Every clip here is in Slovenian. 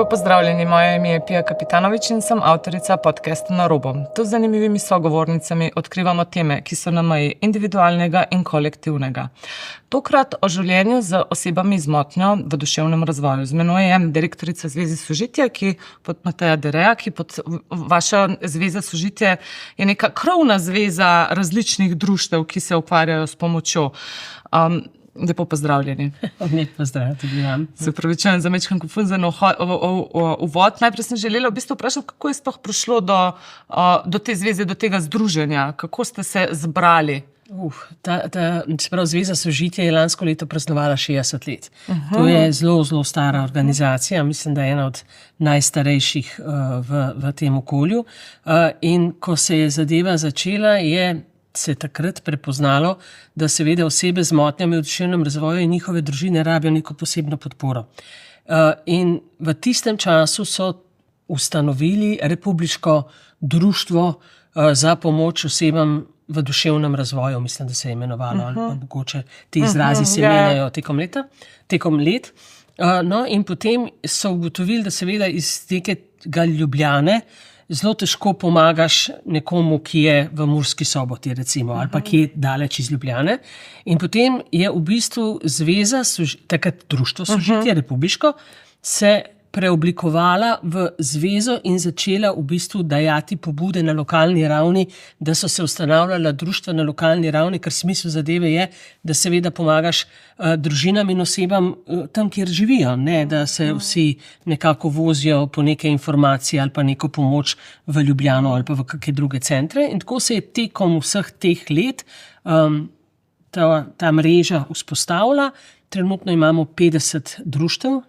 Lepo pozdravljeni, moje ime je Pija Kapitanovič in sem avtorica podcasta Na robu. Tu z zanimivimi sogovornicami odkrivamo teme, ki so na meji individualnega in kolektivnega. Tokrat o življenju z osebami z motnjo v duševnem razvoju. Z menoj je direktorica Zveze Sožitje, Mateja Dereja, ki pod vaša Zveza Sožitje je neka krovna zveza različnih društev, ki se ukvarjajo s pomočjo. Lepo pozdravljeni. Lep pozdrav tudi vam. Se upravičujem za majčken konfuzen uvod. Najprej sem želela v bistvu vprašati, kako je sploh prišlo do te zveze, do tega združenja? Kako ste se zbrali? Zveza Sožitje je lansko leto praznovala 60 let. To je zelo, zelo stara organizacija. Mislim, da je ena od najstarejših v tem okolju. In ko se je zadeva začela, se je takrat prepoznalo, da seveda osebe z motnjami v duševnem razvoju in njihove družine rabijo neko posebno podporo. In v tistem času so ustanovili Republiško društvo za pomoč osebam v duševnem razvoju, mislim, da se je imenovalo, ali pa mogoče ti izrazi se menjajo tekom let. No, in potem so ugotovili, da seveda iz tega Ljubljane zelo težko pomagaš nekomu, ki je v Murski Soboti, recimo, ali pa ki je daleč iz Ljubljane. In potem je v bistvu zveza, takrat društvo Sožitje, republiško, se preoblikovala v zvezo in začela v bistvu dajati pobude na lokalni ravni, da so se ustanavljala društva na lokalni ravni, ker smisel zadeve je, da seveda pomagaš družinam in osebam tam, kjer živijo, ne da se vsi nekako vozijo po neke informacije ali pa neko pomoč v Ljubljano ali pa v kakšne druge centre. In tako se je tekom vseh teh let ta mreža vzpostavila. Trenutno imamo 50 društev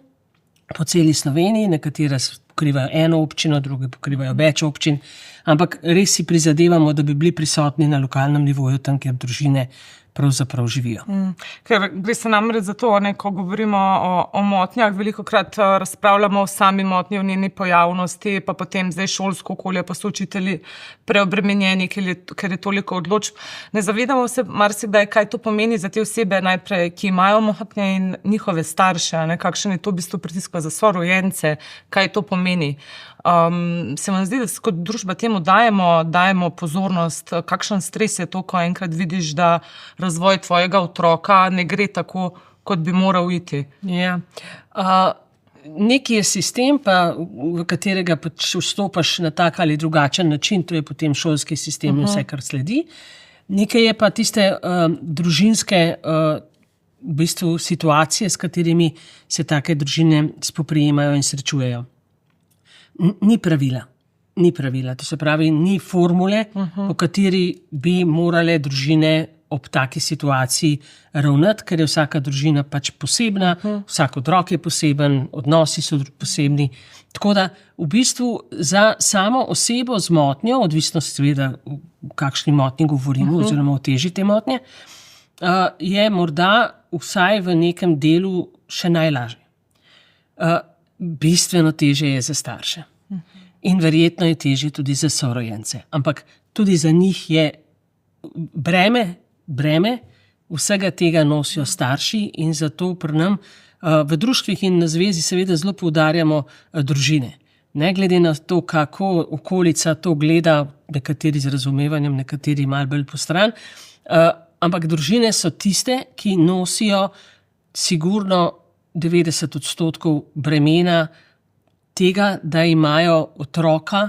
po celi Sloveniji, nekatere pokrivajo eno občino, druge pokrivajo več občin, ampak res si prizadevamo, da bi bili prisotni na lokalnem nivoju, tam, kjer družine pravzaprav živijo. Ker gre se namreč za to, ko govorimo o motnjah, velikokrat razpravljamo o sami motnji, o njeni pojavnosti, pa potem zdaj šolsko okolje, pa so učitelji preobremenjeni, ker je toliko odločb. Ne zavedamo se marsikdaj, kaj to pomeni za te osebe, najprej, ki imajo motnje in njihove starše, kakšen je to v bistvu pritisk za sorojence, kaj to pomeni. Se vam zdi, da kot družba temu dajemo pozornost, kakšen stres je to, ko enkrat vidiš, da razvoj tvojega otroka ne gre tako, kot bi moral iti? Ja. Neki je sistem, v katerega vstopaš na tak ali drugačen način, to je potem šolski sistem in vse, kar sledi. Nekaj je pa tiste družinske v bistvu situacije, s katerimi se take družine spoprijemajo in srečujejo. Ni pravila. To se pravi, ni formule, po kateri bi morale družine ob taki situaciji ravnati, ker je vsaka družina pač posebna, vsak otrok je poseben, odnosi so posebni. Tako da v bistvu za samo osebo z motnjo, odvisno seveda v kakšni motnji govorimo, oziroma o teži te motnje, je morda vsaj v nekem delu še najlažje. Bistveno težje je za starše. In verjetno je težje tudi za sorojence. Ampak tudi za njih je breme vsega tega nosijo starši in zato pri nam v društvih in na zvezi seveda zelo poudarjamo družine. Ne glede na to, kako okolica to gleda, nekateri z razumevanjem, nekateri malo bolj postran, ampak družine so tiste, ki nosijo sigurno 90% bremena tega, da imajo otroka,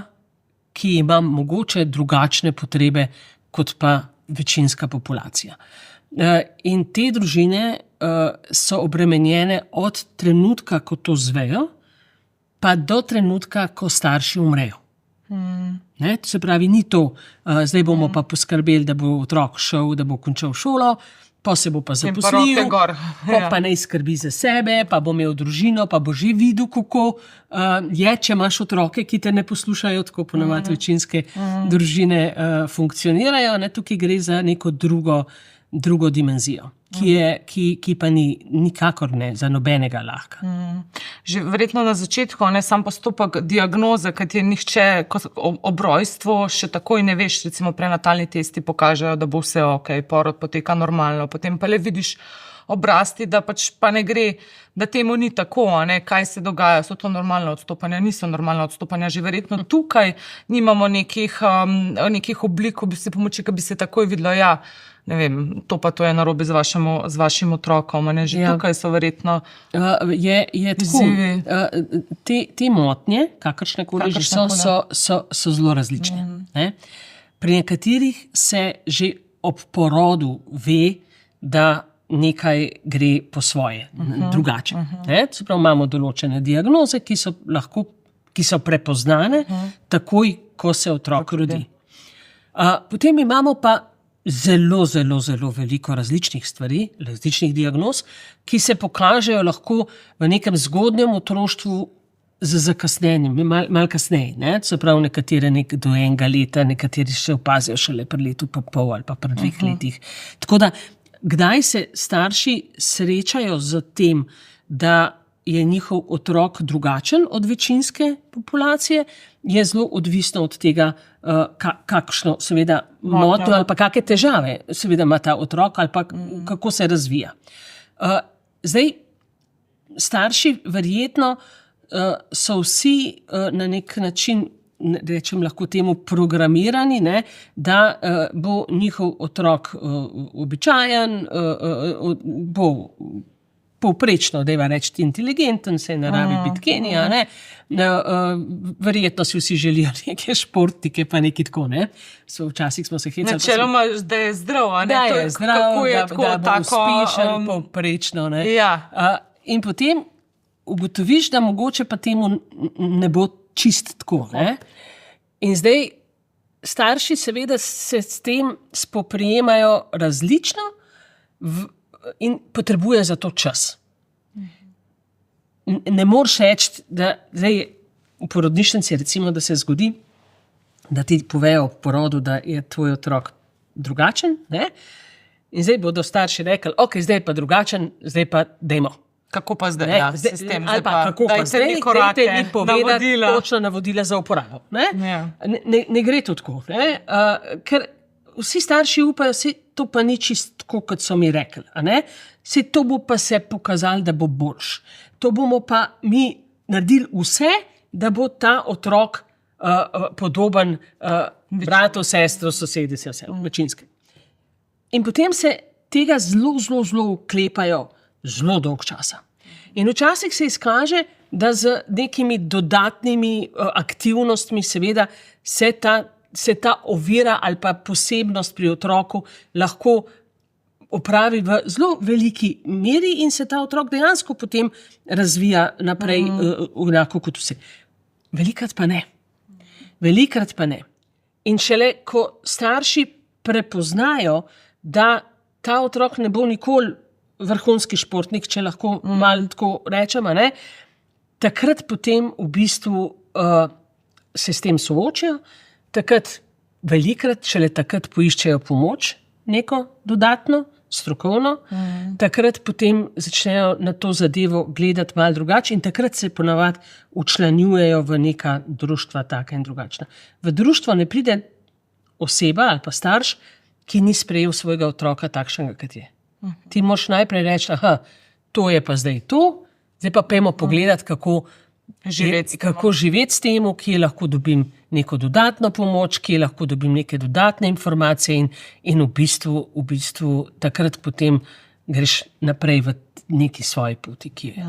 ki ima mogoče drugačne potrebe kot pa večinska populacija. In te družine so obremenjene od trenutka, ko to zvejo, pa do trenutka, ko starši umrejo. To se pravi, ni to, zdaj bomo pa poskrbeli, da bo otrok šel, da bo končal šolo, pa se bo pa zaposlil, pa naj skrbi za sebe, pa bo imel družino, pa bo že videl, kako je, če imaš otroke, ki te ne poslušajo, tako ponavadi večinske družine funkcionirajo. Tukaj gre za neko drugo dimenzijo, ki pa ni nikakor ne za nobenega lahka. Že verjetno na začetku, sam postopek diagnoze, kaj ti nihče ob rojstvu še takoj ne veš, recimo prenatalni testi pokažejo, da bo vse ok, porod poteka normalno, potem pa le vidiš obrasti, da pač pa ne gre, da temu ni tako, a ne, kaj se dogaja, so to normalne odstopanja, niso normalne odstopanja, že verjetno tukaj nimamo nekih oblik pomoči, ki bi se takoj videlo, ja, ne vem, to je narobe z vašim otrokom, ne, že tukaj so verjetno je tako. Te motnje, kakršnekoli že so zelo različne. Ne? Pri nekaterih se že ob porodu ve, da nekaj gre po svoje, drugače. Se pravi, imamo določene diagnoze, ki so prepoznane takoj, ko se otrok rodi. Potem imamo pa zelo veliko različnih stvari, različnih diagnoz, ki se pokažejo lahko v nekem zgodnjem otroštvu z zakasnenjem, malo kasneje. Ne? Se pravi, nekatere do 1 leta, nekateri še opazijo šele pri letu pa pol ali pa pri 2 letih. Tako da, kdaj se starši srečajo z tem, da je njihov otrok drugačen od večinske populacije, je zelo odvisno od tega, kakšno seveda motnjo ali pa kakšne težave seveda ima ta otrok ali pa kako se razvija. Zdaj, starši verjetno so vsi na nek način, rečem lahko temu, programirani, ne, da bo njihov otrok običajen, bo povprečno, dajva reči, intelligenten, se ne rabi biti genija, ne. Verjetno si vsi želijo neke športnike, pa nekaj tako, ne. Včasih smo se hecali. Načeloma, da je zdrav, a ne? Da je zdrav, da bo uspešen, povprečno, ne. Ja. In potem ugotoviš, da mogoče pa temu ne bo čist tako, ne. In zdaj starši seveda se s tem spoprijemajo različno in potrebuje za to čas. Ne moreš reči, da zdaj v porodnišnici recimo, da se zgodi, da ti povejo v porodu, da je tvoj otrok drugačen, ne? In zdaj bodo starši rekli, ok, zdaj je pa drugačen, zdaj pa dajmo. Kako pa zdaj, ja, sistem, ali pa kako pa zdaj, dajte mi povedati točno navodila za uporabo. Ne gre to tako, ker vsi starši upajo, to pa ni čisto tako, kot so mi rekli. To bo pa se pokazalo, da bo boljš. To bomo pa mi naredili vse, da bo ta otrok podoben bratu, sestru, sosedi, vse, večinske. In potem se tega zelo uklepajo zelo dolg časa. In včasih se izkaže, da z nekimi dodatnimi aktivnostmi seveda se ta ovira ali pa posebnost pri otroku lahko opravi v zelo veliki meri in se ta otrok dejansko potem razvija naprej enako kot vse. Velikrat pa ne. In šele, ko starši prepoznajo, da ta otrok ne bo nikoli vrhunski športnik, če lahko malo tako rečemo, ne, takrat potem v bistvu se s tem soočijo, takrat velikrat, šele takrat poiščejo pomoč, neko dodatno, strokovno, takrat potem začnejo na to zadevo gledati malo drugače in takrat se ponavadi včlanjujejo v neka društva, taka in drugačna. V društvo ne pride oseba ali pa starš, ki ni sprejel svojega otroka takšnega, kot je. Ti moraš najprej reči, to je pa zdaj to, zdaj pa pojmo pogledati, kako živeti s tem, kje lahko dobim neko dodatno pomoč, kje lahko dobim neke dodatne informacije in v bistvu takrat potem greš naprej v neki svoji poti, ki je.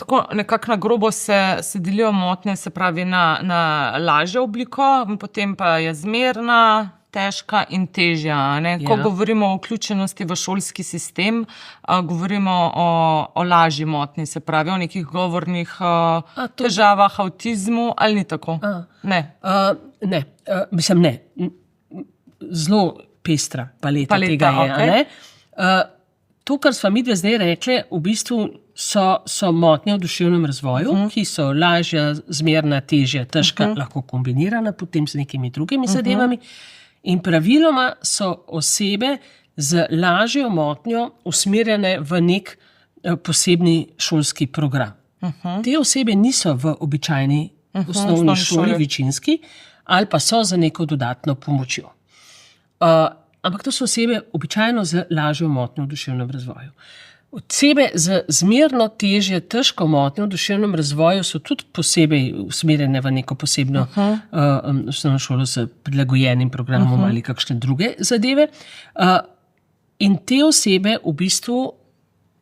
Tako nekako na grobo se delijo motnje, se pravi na lažjo obliko, potem pa je zmerna, težka in težja. Ko govorimo o vključenosti v šolski sistem, govorimo o lažji motnji, se pravi o nekih govornih težavah, avtizmu, ali ni tako? Ne. Mislim, ne. Zelo pestra paleta tega je. Okay. To, kar sva midve zdaj rekli, v bistvu so motnje v duševnem razvoju, ki so lažja, zmerna, težja, težka, lahko kombinirana potem z nekimi drugimi zadevami. In praviloma so osebe z lažjo motnjo usmerjene v nek posebni šolski program. Te osebe niso v običajni osnovni šoli, večinski, ali pa so za neko dodatno pomočjo. ampak to so osebe običajno z lažjo motnjo v duševnem razvoju. Osebe z zmerno težje, težko motnjo v duševnem razvoju so tudi posebej usmerjene v neko posebno osnovno šolo s prilagojenim programom ali kakšne druge zadeve. In te osebe v bistvu,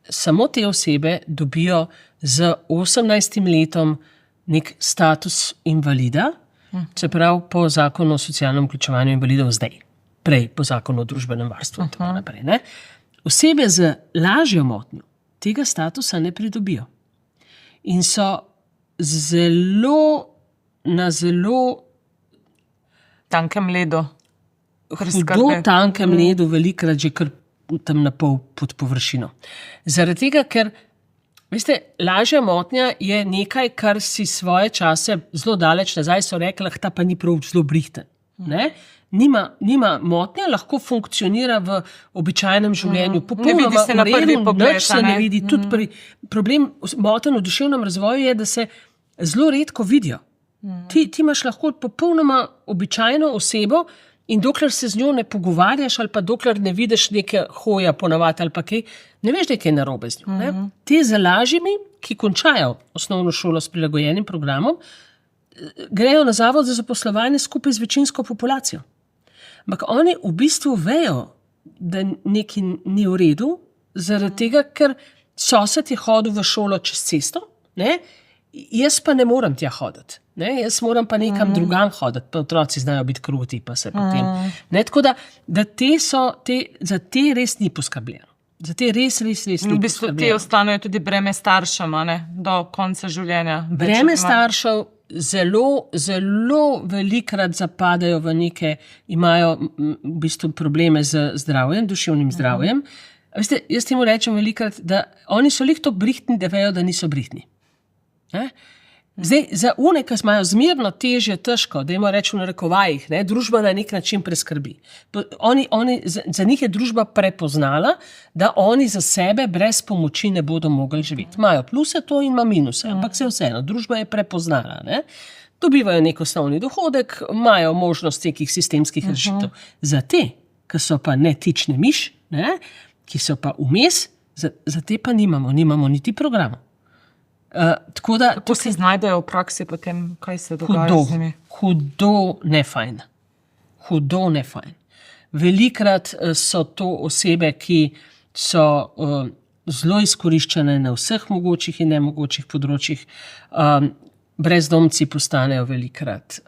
samo te osebe dobijo z 18 letom nek status invalida, se pravi po zakonu o socialnem vključevanju invalidov zdaj, prej po zakonu o družbenem varstvu in tako naprej. Ne? Osebe z lažjo motnjo tega statusa ne pridobijo. In so na zelo tankem ledu. hudo tankem ledu, velikrat že kar tam na pol pod površino. Zaradi tega, ker veste, lažja motnja je nekaj, kar si svoje čase zelo daleč nazaj so rekli, ta pa ni prav zelo brihten. Ne? Nima motnja, lahko funkcionira v običajnem življenju. Ne vidi se na prvi pogled. Se ne vidi. Tudi problem motenj v duševnem razvoju je, da se zelo redko vidijo. Ti imaš lahko popolnoma običajno osebo in dokler se z njo ne pogovarjaš ali pa dokler ne vidiš neke hoja ponavadi ali pa kaj, ne veš, da je kaj narobe z njo. Ne? Te za lažjimi, ki končajo osnovno šolo s prilagojenim programom, grejo na zavod za zaposlovanje skupaj z večinsko populacijo. Ampak oni v bistvu vejo, da nekaj ni v redu, zaradi tega, ker sosed je hodil v šolo čez cesto, ne? Jaz pa ne morem tja hoditi. Ne? Jaz moram pa nekam drugam hoditi, pa otroci znajo biti kruti, pa se potem. Ne? Tako da za te res ni poskrbljeno. Za te res ni poskrbljeno. V bistvu te ostanejo tudi breme staršem, do konca življenja. Breme staršev zelo velikrat zapadajo v neke, imajo v bistvu probleme z zdravjem, duševnim zdravjem. Veste, jaz temu rečem velikrat, da oni so lih toliko brihtni, da vejo, da niso brihtni. Zdaj, za one, ki imajo zmerno težje, težko, da jim rečem v narekovajih, družba na nek način preskrbi. Za njih je družba prepoznala, da oni za sebe brez pomoči ne bodo mogli živeti. Imajo pluse to in ima minuse, ampak se vseeno, družba je prepoznala. Ne? Dobivajo nek osnovni dohodek, imajo možnost nekih sistemskih rešitev. Za te, ki so pa netične miš, ki so pa vmes, za te pa nimamo niti programov. Kako se znajdejo v praksi potem, kaj se dogaja z njimi? Hudo nefajn. Velikrat so to osebe, ki so zelo izkoriščene na vseh mogočih in nemogočih področjih. Brezdomci postanejo velikrat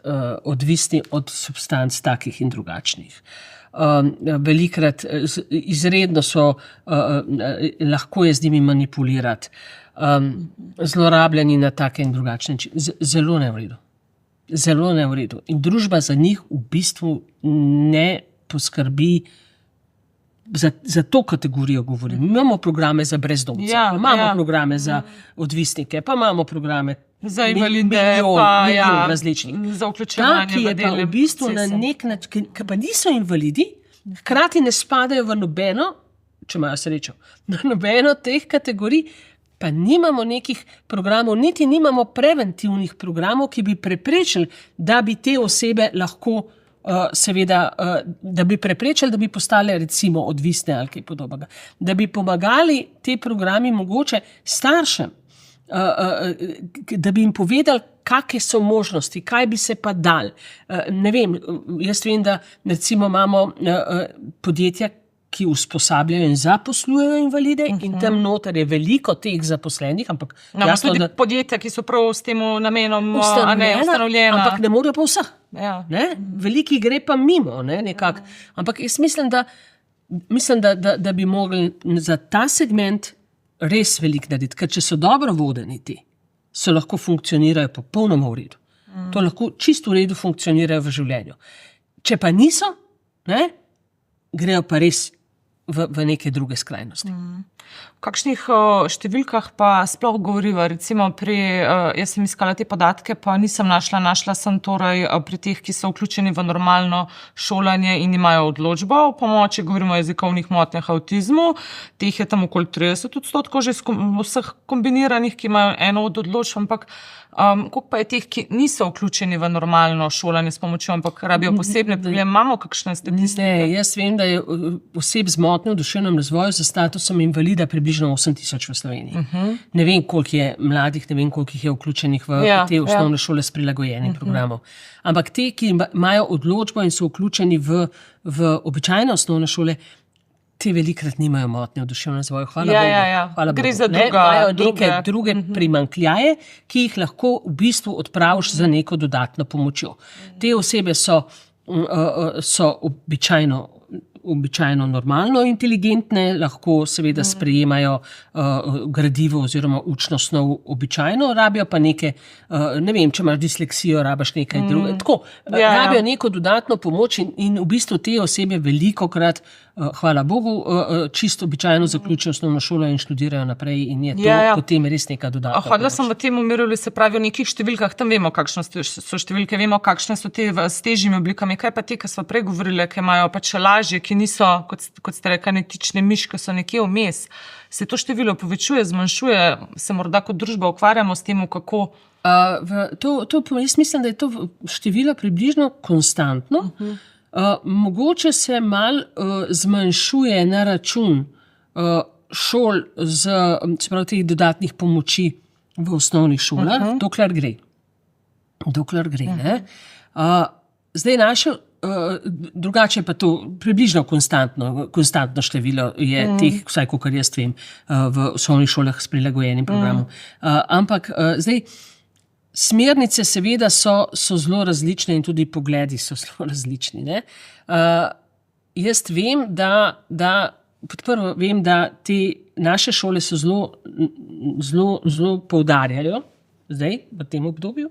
odvisni od substanc takih in drugačnih. Velikrat izredno lahko je z njimi manipulirati. Zlorabljeni na take in drugačne načine. Zelo ne v redu. In družba za njih v bistvu ne poskrbi za to kategorijo govorim. Imamo programe za brezdomce, imamo programe za odvisnike, pa imamo programe za invalide, milijon različnih. Za vključevanje ki je pa v bistvu na nek način, ki pa niso invalidi, hkrati ne spadajo v nobeno, če imajo srečo, na nobeno teh kategorij, pa nimamo nekih programov, niti nimamo preventivnih programov, ki bi preprečili, da bi te osebe lahko da bi preprečili, da bi postale recimo odvisne ali kaj podobnega. Da bi pomagali te programi mogoče staršem, da bi jim povedali, kakšne so možnosti, kaj bi se pa dal. Ne vem, jaz vem, da recimo imamo podjetja, ki usposabljajo in zaposlujejo invalide in tam noter je veliko teh zaposlenih, ampak jasno, tudi podjetja, ki so prav s tem namenom ustanovljena. Ampak ne morajo pa vseh. Veliki gre pa mimo, nekako. Ampak jaz mislim, da bi mogli za ta segment res veliko narediti, ker če so dobro vodeni ti, so lahko funkcionirajo popolnoma v redu. To lahko čisto v redu funkcionirajo v življenju. Če pa niso, grejo pa res v neke druge skrajnosti. V kakšnih številkah pa sploh govoriva? Recimo jaz sem iskala te podatke, pa nisem našla sem torej pri teh, ki so vključeni v normalno šolanje in imajo odločbo o pomoči, govorimo o jezikovnih motnjah, avtizmu, teh je tam okoli 30% že vseh kombiniranih, ki imajo eno od odločb, ampak koliko pa je teh, ki niso vključeni v normalno šolanje s pomočjo, ampak rabijo posebne probleme? Imamo kakšne statistike? Ne, jaz vem, da je oseb z motnjo v duševnem razvoju za statusom invalida približno 8,000 v Sloveniji. Ne vem, koliko je mladih, ne vem, koliko jih je vključenih v te osnovne šole s prilagojenim programom. Ampak te, ki imajo odločbo in so vključeni v običajne osnovne šole, te velikrat nimajo motnje v duševnem razvoju. Hvala Bogu. Gre za imajo neke druge primanjkljaje, ki jih lahko v bistvu odpraviš za neko dodatno pomočjo. Te osebe so običajno normalno inteligentne, lahko seveda sprejemajo gradivo oziroma učno snov običajno, rabijo pa neke, ne vem, če imaš disleksijo, rabiš nekaj druge. Tako, rabijo neko dodatno pomoč in v bistvu te osebe velikokrat, hvala Bogu, čisto običajno zaključijo osnovno šolo in študirajo naprej in je to potem res neka dodatna pomoč. Hodila sem v tem umirali, se pravi o nekih številkah, tam vemo, kakšne so številke, vemo, kakšne so te s težjimi oblikami, kaj pa te, ki smo prej govorili, ki imajo pač lažje, ki niso, kot ste rekli, netične miške, so nekje vmes. Se to število povečuje, zmanjšuje, se morda kot družba ukvarjamo s tem, kako? Jaz mislim, da je to število približno konstantno. Mogoče se malo zmanjšuje na račun šol z teh dodatnih pomoči v osnovnih šolah, dokler gre. Ne? Zdaj naše drugače pa to približno konstantno število je teh, vsaj kakor jaz vem, v osnovnih šolah s prilagojenim programom. Ampak zdaj smernice seveda so zelo različne in tudi pogledi so zelo različni. Ne? Jaz vem, prvo vem, da te naše šole so zelo poudarjajo, zdaj v tem obdobju,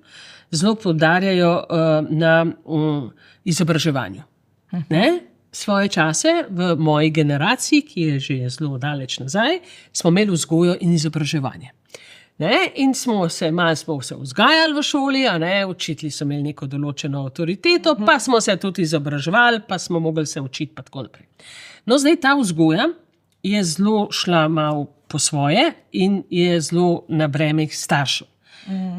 zelo poudarjajo na izobraževanju. Svoje čase v moji generaciji, ki je že zelo daleč nazaj, smo imeli vzgojo in izobraževanje. In smo se vzgajali v šoli, učitelji so imeli neko določeno avtoriteto, pa smo se tudi izobraževali, pa smo mogli se učiti pa tako naprej. No, zdaj ta vzgoja je zelo šla malo po svoje in je zelo na breme staršev.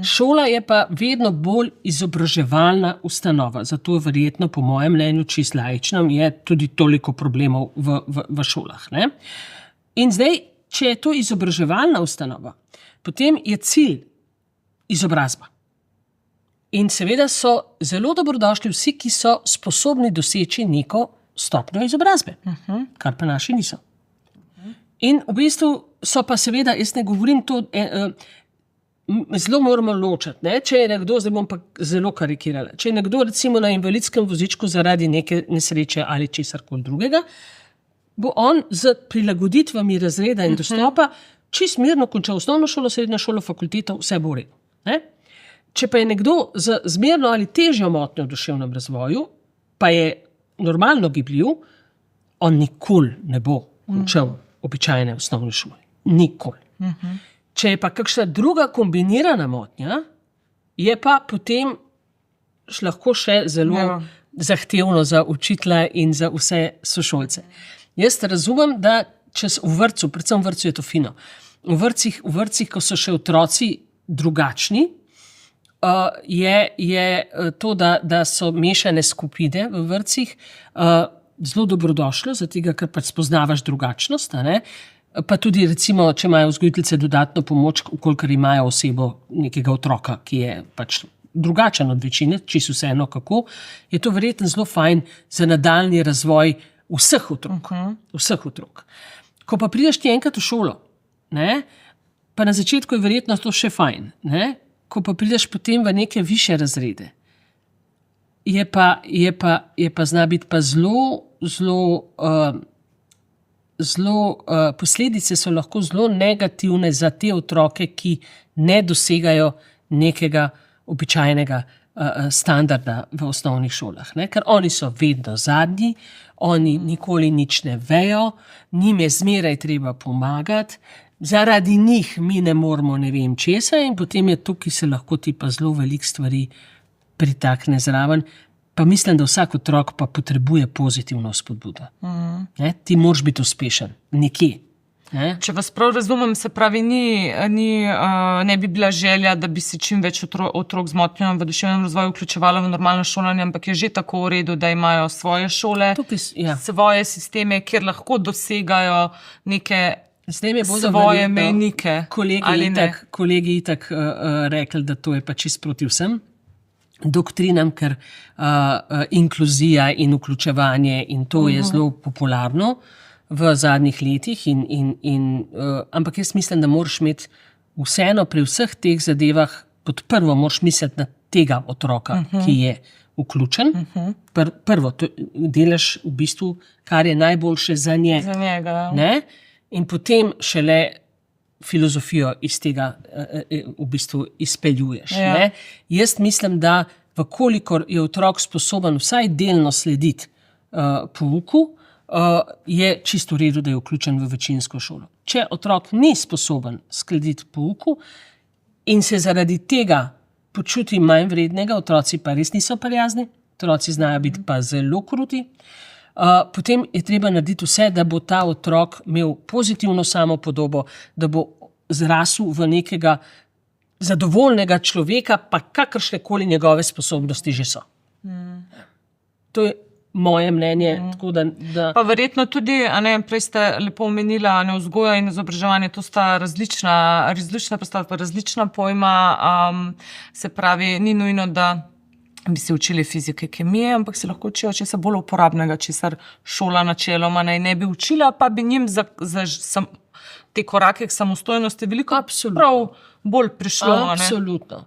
Šola je pa vedno bolj izobraževalna ustanova, zato je verjetno, po mojem mnenju, čisto laičnem, je tudi toliko problemov v šolah. Ne? In zdaj, če je to izobraževalna ustanova, potem je cilj izobrazba. In seveda so zelo dobrodošli vsi, ki so sposobni doseči neko stopnjo izobrazbe, kar pa naši niso. In v bistvu so pa seveda, jaz ne govorim to, zelo moramo ločiti. Če je nekdo, zdaj bom pa zelo karikirala, če je nekdo recimo na invalidskem vozičku zaradi neke nesreče ali česarkoli drugega, bo on z prilagoditvami razreda in dostopa čisto mirno končal osnovno šolo, srednjo šolo, fakulteto, vse bo v redu. Če pa je nekdo z zmerno ali težjo motnjo v duševnem razvoju, pa je normalno gibljiv, on nikoli ne bo končal običajne osnovne šole. Nikoli. Če je pa kakšna druga kombinirana motnja, je pa potem lahko še zelo zahtevno za učitelja in za vse sošolce. Jaz razumem, da v vrtcu, predvsem v vrtcu je to fino, v vrtcih, ko so še otroci drugačni, je to, da so mešane skupine v vrtcih, zelo dobrodošlo, zato ker pač spoznavaš drugačnost, pa tudi recimo, če imajo vzgojiteljice dodatno pomoč, kolikor imajo osebo nekega otroka, ki je pač drugačen od večine, čisto vseeno kako, je to verjetno zelo fajn za nadaljnji razvoj vseh otrok. Ko pa prideš ti enkrat v šolo, pa na začetku je verjetno to še fajn, ko pa prideš potem v neke višje razrede, je pa zna biti pa posledice so lahko zelo negativne za te otroke, ki ne dosegajo nekega običajnega standarda v osnovnih šolah. Ker oni so vedno zadnji, oni nikoli nič ne vejo, njim je zmeraj treba pomagati, zaradi njih mi ne moramo ne vem česa in potem je tukaj se lahko ti pa zelo veliko stvari pritakne zraven. Pa mislim, da vsak otrok pa potrebuje pozitivno spodbudo. Ti moraš biti uspešen, nekje. Če vas prav razumem, se pravi, ne bi bila želja, da bi se čim več otrok z motnjami v duševnem razvoju vključevalo v normalno šolanje, ampak je že tako v redu, da imajo svoje šole, svoje sisteme, kjer lahko dosegajo neke svoje mejnike. Kolegi itak rekli, da to je pa čist proti vsem doktrinam, ker inkluzija in vključevanje in to je zelo popularno v zadnjih letih, ampak jaz mislim, da moraš imeti vseeno pri vseh teh zadevah pod prvo moraš misliti na tega otroka, ki je vključen. Prvo, delaš v bistvu, kar je najboljše za njega. Za njega, ne? In potem šele filozofijo iz tega v bistvu izpeljuješ. Ne? Jaz mislim, da vkolikor je otrok sposoben vsaj delno slediti pouku, je čisto v redu, da je vključen v večinsko šolo. Če otrok ni sposoben slediti pouku in se zaradi tega počuti manj vrednega, otroci pa res niso prijazni, otroci znajo biti pa zelo kruti, potem je treba narediti vse, da bo ta otrok imel pozitivno samopodobo, da bo zrasel v nekega zadovoljnega človeka, pa kakršnekoli njegove sposobnosti že so. To je moje mnenje. Tako da... Pa verjetno tudi, prej ste lepo omenila, vzgoja in izobraževanje, to sta različna pojma, se pravi, ni nujno, da bi se učili fizike, kemije, ampak se lahko učijo česa bolj uporabnega, česar šola načeloma ne bi učila, pa bi njim za te korake k samostojnosti veliko prav bolj prišlo. Absolutno.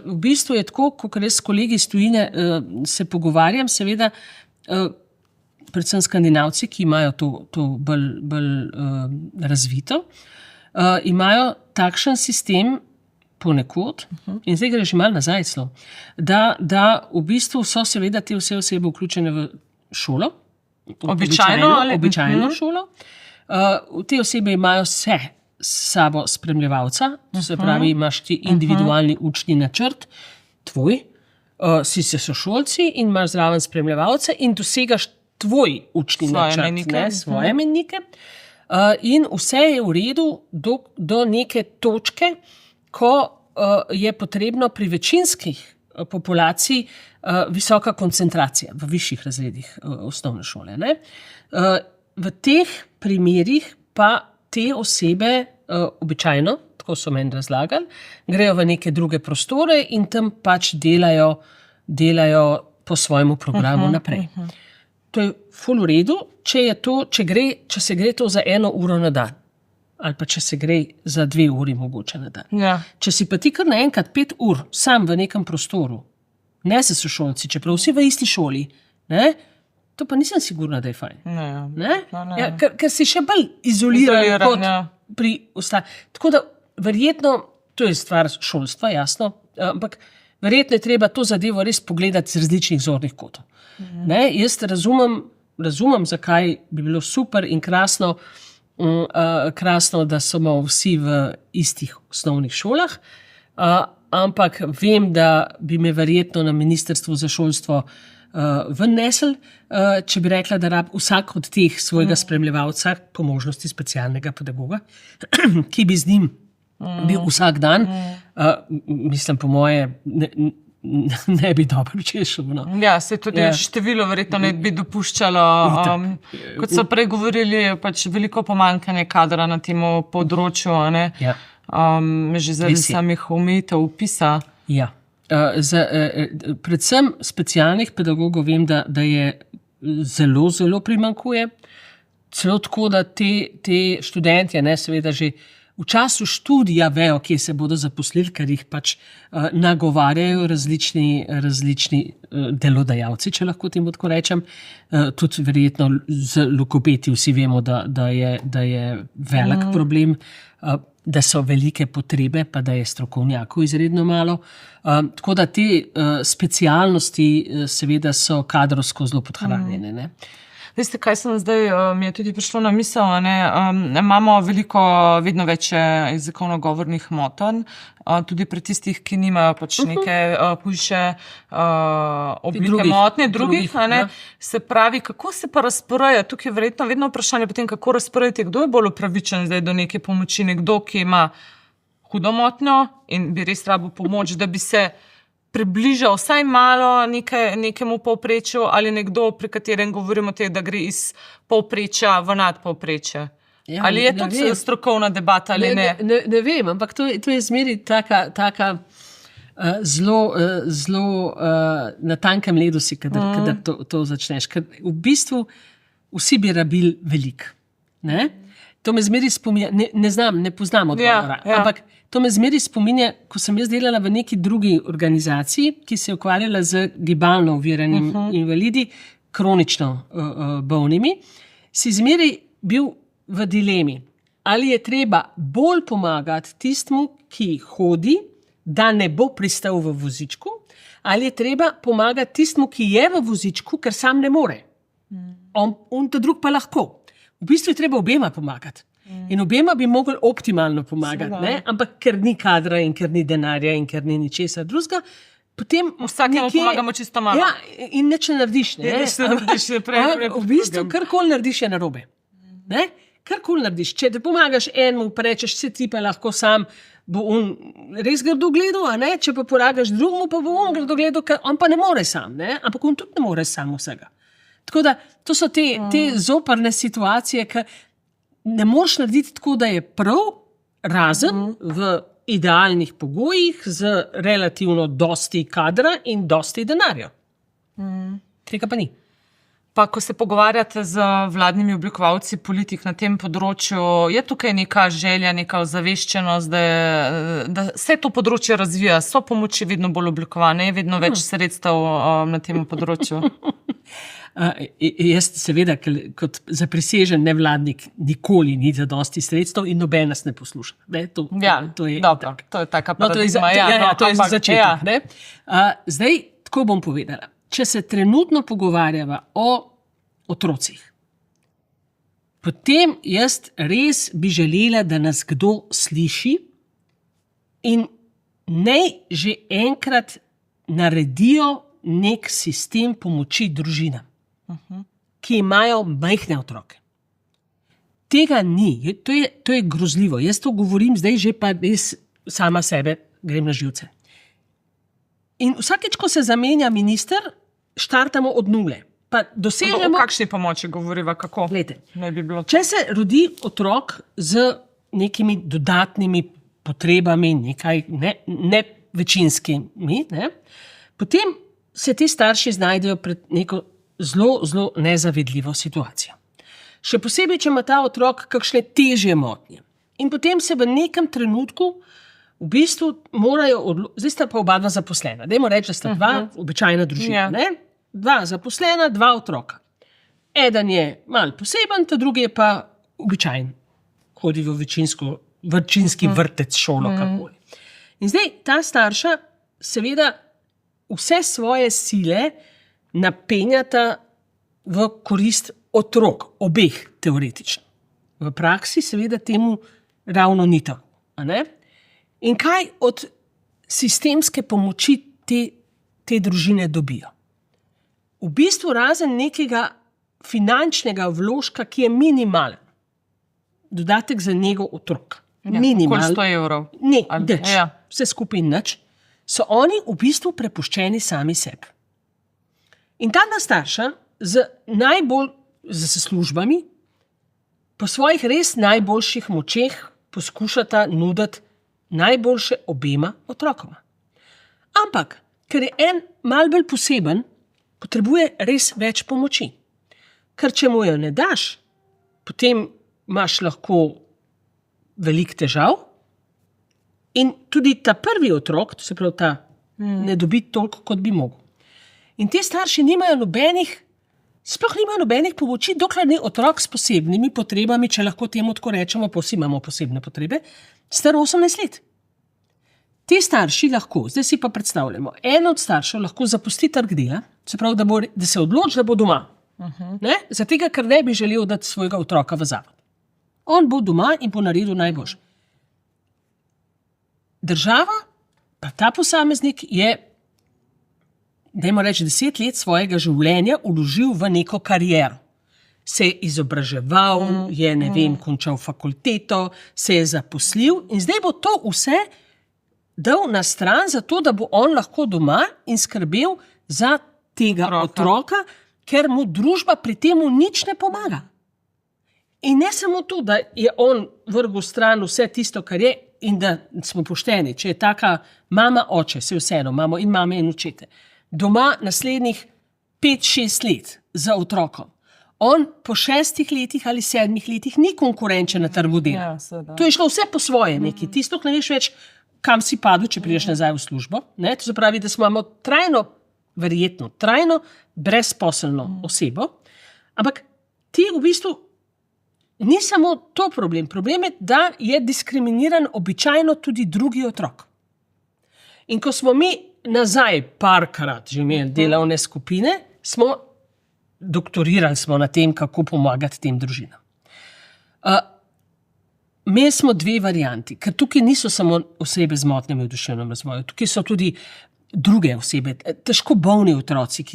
V bistvu je tako, ko res s kolegi iz tujine se pogovarjam, seveda, predvsem Skandinavci, ki imajo to bolj razvito, imajo takšen sistem ponekod, in zdaj gre že malo nazaj celo, da v bistvu so seveda te vse osebe vključene v šolo, običajno šolo. Te osebe imajo vse s sabo spremljevalca, to se pravi, imaš ti individualni učni načrt, tvoj, si se sošolci in imaš zraven spremljevalce in dosegaš tvoj učni načrt, svoje mejnike. In vse je v redu do neke točke, ko je potrebno pri večinskih populacij visoka koncentracija v višjih razredih osnovne šole. V teh primerih pa te osebe običajno, tako so meni razlagali, grejo v neke druge prostore in tam pač delajo po svojemu programu naprej. To je ful v redu, če se gre to za 1 uro na dan. Ali pa če se gre za 2 uri mogoče na dan. Ja. Če si pa ti kar naenkrat 5 ur sam v nekem prostoru, ne se sošolci, čeprav vsi v isti šoli, to pa nisem sigurna, da je fajn. Ne? Ja, ker si še bolj izoliran kot pri ostalih. Tako da verjetno, to je stvar šolstva, jasno, ampak verjetno je treba to zadevo res pogledati z različnih zornih kotov. Jaz razumem, zakaj bi bilo super in krasno, da smo vsi v istih osnovnih šolah, ampak vem, da bi me verjetno na Ministrstvu za šolstvo vnesel, če bi rekla, da rab vsak od teh svojega spremljevalca, po možnosti specialnega pedagoga, ki bi z njim bil vsak dan, mislim, po moje, ne bi dobro češel. No. Ja, se tudi število verjetno ne bi dopuščalo. Kot so prej govorili, pač veliko pomanjkanje kadra na tem področju, že zaradi samih omejitev vpisa. Ja. Predvsem specialnih pedagogov vem, da je zelo, zelo primanjkuje. Celo tako, da te študentje, seveda že v času študija vejo, kje se bodo zaposlili, ker jih pač nagovarjajo različni delodajalci, če lahko temu tako rečem. Tudi verjetno z logopedi vsi vemo, da je velik problem, da so velike potrebe, pa da je strokovnjakov izredno malo. Tako da te specialnosti seveda so kadrovsko zelo podhranjene. Veste, kaj sem zdaj, mi je tudi prišlo na misel, ne? Imamo vedno več jezikovno-govornih motenj, tudi pri tistih, ki nimajo pač neke hujše oblike motnje, drugih, a ne? Se pravi, kako se pa razporeja? Tukaj je verjetno vedno vprašanje potem, kako razporejati, kdo je bolj upravičen zdaj do neke pomoči, nekdo, ki ima hudo motnjo in bi res rabo pomoč, da bi se približal vsaj malo nekemu povprečju, ali nekdo, pri katerem govorimo da gre iz povprečja v nadpovprečje. Ja, ali je to strokovna debata ali ne? Ne vem, ampak to je zmeri taka zelo na tankem ledu si, kadar to začneš. Ker v bistvu vsi bi rabili veliko. To me zmeri spominja, ne poznam odgovora, ampak to me zmeri spominja, ko sem jaz delala v neki drugi organizaciji, ki se je ukvarjala z gibalno oviranimi invalidi, kronično bolnimi, si zmeri bil v dilemi, ali je treba bolj pomagati tistmu, ki hodi, da ne bo pristal v vozičku, ali je treba pomagati tistmu, ki je v vozičku, ker sam ne more. On ta drug pa lahko. V bistvu je treba obema pomagati. In obema bi mogli optimalno pomagati, ne? Ampak ker ni kadra in ker ni denarja in ker ni ničesar drugega, potem vsakemu pomagamo čisto malo. Ja, in nič ne narediš. V bistvu karkoli narediš je narobe. Karkoli narediš. Če te pomagaš enemu, pa rečeš, se ti pa lahko sam, bo on res grdo gledal, a ne? Če pa poragaš drugemu, pa bo on grdo gledal, ker on pa ne more sam, ne? Ampak on tudi ne more sam vsega. Tako da, to so te zoprne situacije, ki ne moreš narediti tako, da je prav, razen v idealnih pogojih z relativno dosti kadra in dosti denarja. Tega pa ni. Pa ko se pogovarjate z vladnimi oblikovalci politik na tem področju, je tukaj neka želja, neka ozaveščenost, da se to področje razvija, so pomoči vedno bolj oblikovane, je vedno več sredstev na tem področju? Jaz seveda, kot zaprisežen nevladnik, nikoli ni zadosti sredstev in noben nas ne posluša. To je taka paradigma. To je začetek. Zdaj, tako bom povedala. Če se trenutno pogovarjava o otrocih, potem jaz res bi želela, da nas kdo sliši in naj že enkrat naredijo nek sistem pomoči družinam, ki imajo majhne otroke. Tega ni. To je grozljivo. Jaz to govorim zdaj že pa res sama sebe grem na živce. In vsakeč, ko se zamenja minister, štartamo od nule. Pa dosežemo... O kakšni pomoči govoriva, kako? Glejte, ne bi bilo... Če se rodi otrok z nekimi dodatnimi potrebami, nekaj ne večinskimi, potem se ti starši znajdejo pred neko zelo nezavedljivo situacijo. Še posebej, če ima ta otrok kakšne težje motnje. In potem se v nekem trenutku v bistvu morajo zdaj sta pa oba dva zaposlena. Dajmo reči, da sta dva običajna družina. Dva zaposlena, dva otroka. Eden je malo poseben, ta drugi je pa običajen. Hodi v vrčinski vrtec, šolo, kakoli. In zdaj ta starša seveda vse svoje sile napenjata v korist otrok, obeh teoretično. V praksi seveda temu ravno ni tako. In kaj od sistemske pomoči te družine dobijo? V bistvu razen nekega finančnega vložka, ki je minimalen. Dodatek za njegov otrok. Minimalen. 100 evrov. Ne, vse skupaj nič. So oni v bistvu prepuščeni sami sebi. In ta dva starša z službami po svojih res najboljših močeh poskušata nuditi najboljše obema otrokoma. Ampak, ker je en malo bolj poseben, potrebuje res več pomoči. Ker če mu jo ne daš, potem imaš lahko veliko težav in tudi ta prvi otrok, to se pravi ta, ne dobi toliko, kot bi mogel. In ti starši sploh nimajo nobenih pomoči, dokler ni otrok s posebnimi potrebami, če lahko temu tako rečemo, pa vsi imamo posebne potrebe, star 18 let. Ti starši lahko, zdaj si pa predstavljamo, en od staršev lahko zapusti trg dela, se pravi, da se odloči, da bo doma. Ne? Zato, ker ne bi želel dati svojega otroka v zavod. On bo doma in bo naredil najboljše. Država, pa ta posameznik je, dajmo reči, 10 let svojega življenja vložil v neko kariero. Se je izobraževal, je, ne vem, končal fakulteto, se je zaposlil in zdaj bo to vse dal na stran, zato da bo on lahko doma in skrbel za tega otroka, ker mu družba pri temu nič ne pomaga. In ne samo to, da je on vrgel stran vse tisto, kar je, in da smo pošteni, če je taka mama, oče, se vseeno, imamo in mame in očete, doma naslednjih 5-6 let za otrokom. On po 6 letih ali 7 letih ni konkurenčen na trgu dela. To je šlo vse po svoje neki. Tisto, ne veš več, kam si padel, če prideš nazaj v službo. Ne? To se pravi, da smo imamo verjetno trajno, brezposelno osebo. Ampak ti v bistvu ni samo to problem. Problem je, da je diskriminiran običajno tudi drugi otrok. In ko smo mi nazaj parkrat že imeli delovne skupine, doktorirali smo na tem, kako pomagati tem družinam. Imeli smo 2 varianti, ker tukaj niso samo osebe z motnjami v duševnem razvoju, tukaj so tudi druge osebe, težko bolni otroci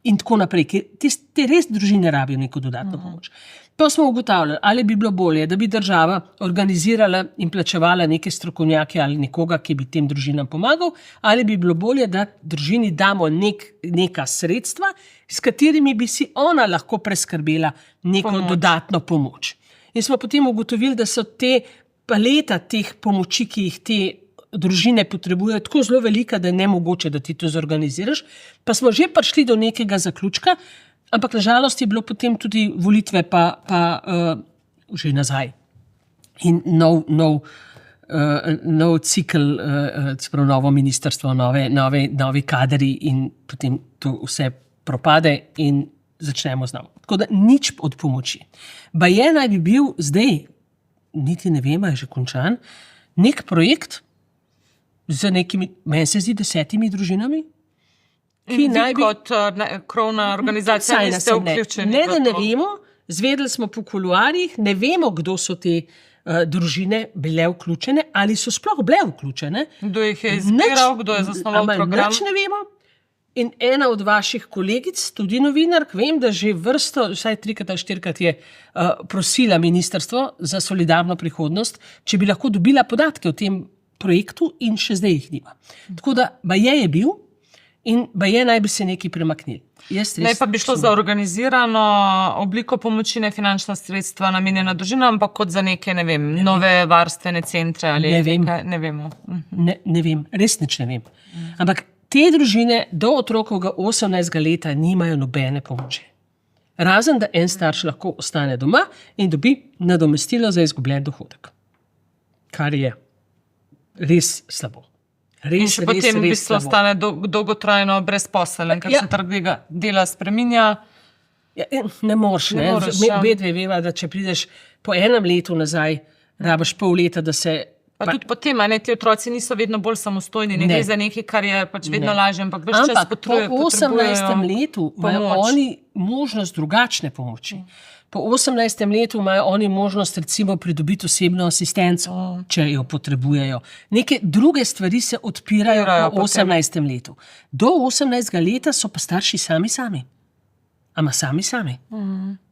in tako naprej, ki te res družine rabijo neko dodatno pomoč. Pa smo ugotavljali, ali bi bilo bolje, da bi država organizirala in plačevala neke strokovnjake ali nekoga, ki bi tem družinam pomagal, ali bi bilo bolje, da družini damo neka sredstva, s katerimi bi si ona lahko preskrbela neko dodatno pomoč. In smo potem ugotovili, da so te paleta teh pomoči, ki jih te družine potrebujejo, tako zelo velika, da je nemogoče, da ti to zorganiziraš. Pa smo že prišli do nekega zaključka, ampak nažalost je bilo potem tudi volitve že nazaj. In nov cikl, novo ministrstvo, novi kadri in potem to vse propade in začnemo z novo. Tako da nič od pomoči. Baje naj bi bil zdaj, niti ne vem, je že končan, nek projekt z nekimi, meni se zdi, 10 družinami, ki naj bi kot krovna organizacija niste vključeni. Ne, da ne vemo, zvedeli smo po kuluarjih, ne vemo, kdo so te družine bile vključene, ali so sploh bile vključene. Kdo jih je izbiral, kdo je zasnoval program. Nič ne vemo. In ena od vaših kolegic, tudi novinark, vem, da že vrsto, vsaj 3 ali 4 je prosila Ministrstvo za solidarno prihodnost, če bi lahko dobila podatke o tem projektu in še zdaj jih nima. Tako da baje je bil in baje naj bi se nekaj premaknili. Ne pa bi šlo za organizirano obliko pomoči, ne finančna sredstva namenjena družinam, ampak kot za neke, ne vem, nove varstvene centre ali ne vemo. Ne vem, res nič ne vem. Ampak te družine do otrokovega 18. leta nimajo nobene pomoči. Razen, da en starš lahko ostane doma in dobi nadomestilo za izgubljen dohodek. Kar je res slabo. In še potem v bistvu ostane dolgotrajno brezposeln, ker se trg dela spreminja. Ne moreš. Obedve veva, da če prideš po 1 letu nazaj, rabiš pol leta, da se... Pa tudi potem, ti otroci niso vedno bolj samostojni, ne gre za nekaj, kar je pač vedno lažje, ampak več čas potrebujejo. Po 18. letu imajo oni možnost drugačne pomoči. Po 18. letu imajo oni možnost recimo pridobiti osebno asistenco, če jo potrebujejo. Neke druge stvari se odpirajo po 18. letu. Do 18. leta so pa starši sami. Ama sami.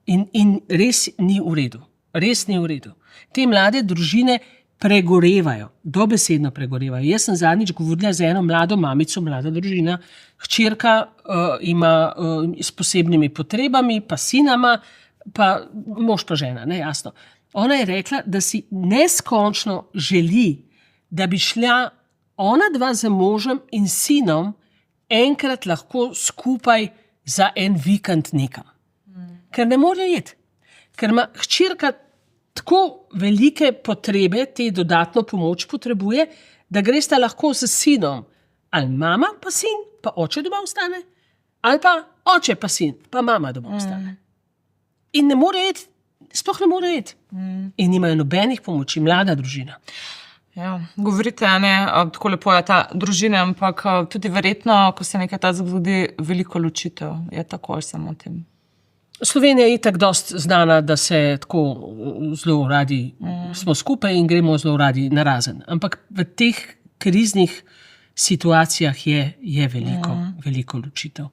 In res ni v redu. Res ni v redu. Te mlade družine pregorevajo, dobesedno pregorevajo. Jaz sem zadnjič govorila z eno mlado mamico, mlada družina, hčerka ima s posebnimi potrebami, pa sinama, pa mož pa žena, ne, jasno. Ona je rekla, da si neskončno želi, da bi šla ona dva z možem in sinom enkrat lahko skupaj za en vikend nekam. Ker ne more jeti. Ker ima hčerka tako velike potrebe, te dodatno pomoč potrebuje, da gresta lahko s sinom. Ali mama pa sin, pa oče doma ostane, ali pa oče pa sin, pa mama doma ostane. In ne more jeti, sploh ne more jeti. In nimajo nobenih pomoči, mlada družina. Ja, govorite, tako lepo je ta družina, ampak tudi verjetno, ko se nekaj ta zgodi, veliko ločitev. Je tako, ali samo o tem? Slovenija je itak dost znana, da se tako zelo radi smo skupaj in gremo zelo radi narazen. Ampak v teh kriznih situacijah je veliko ločitev.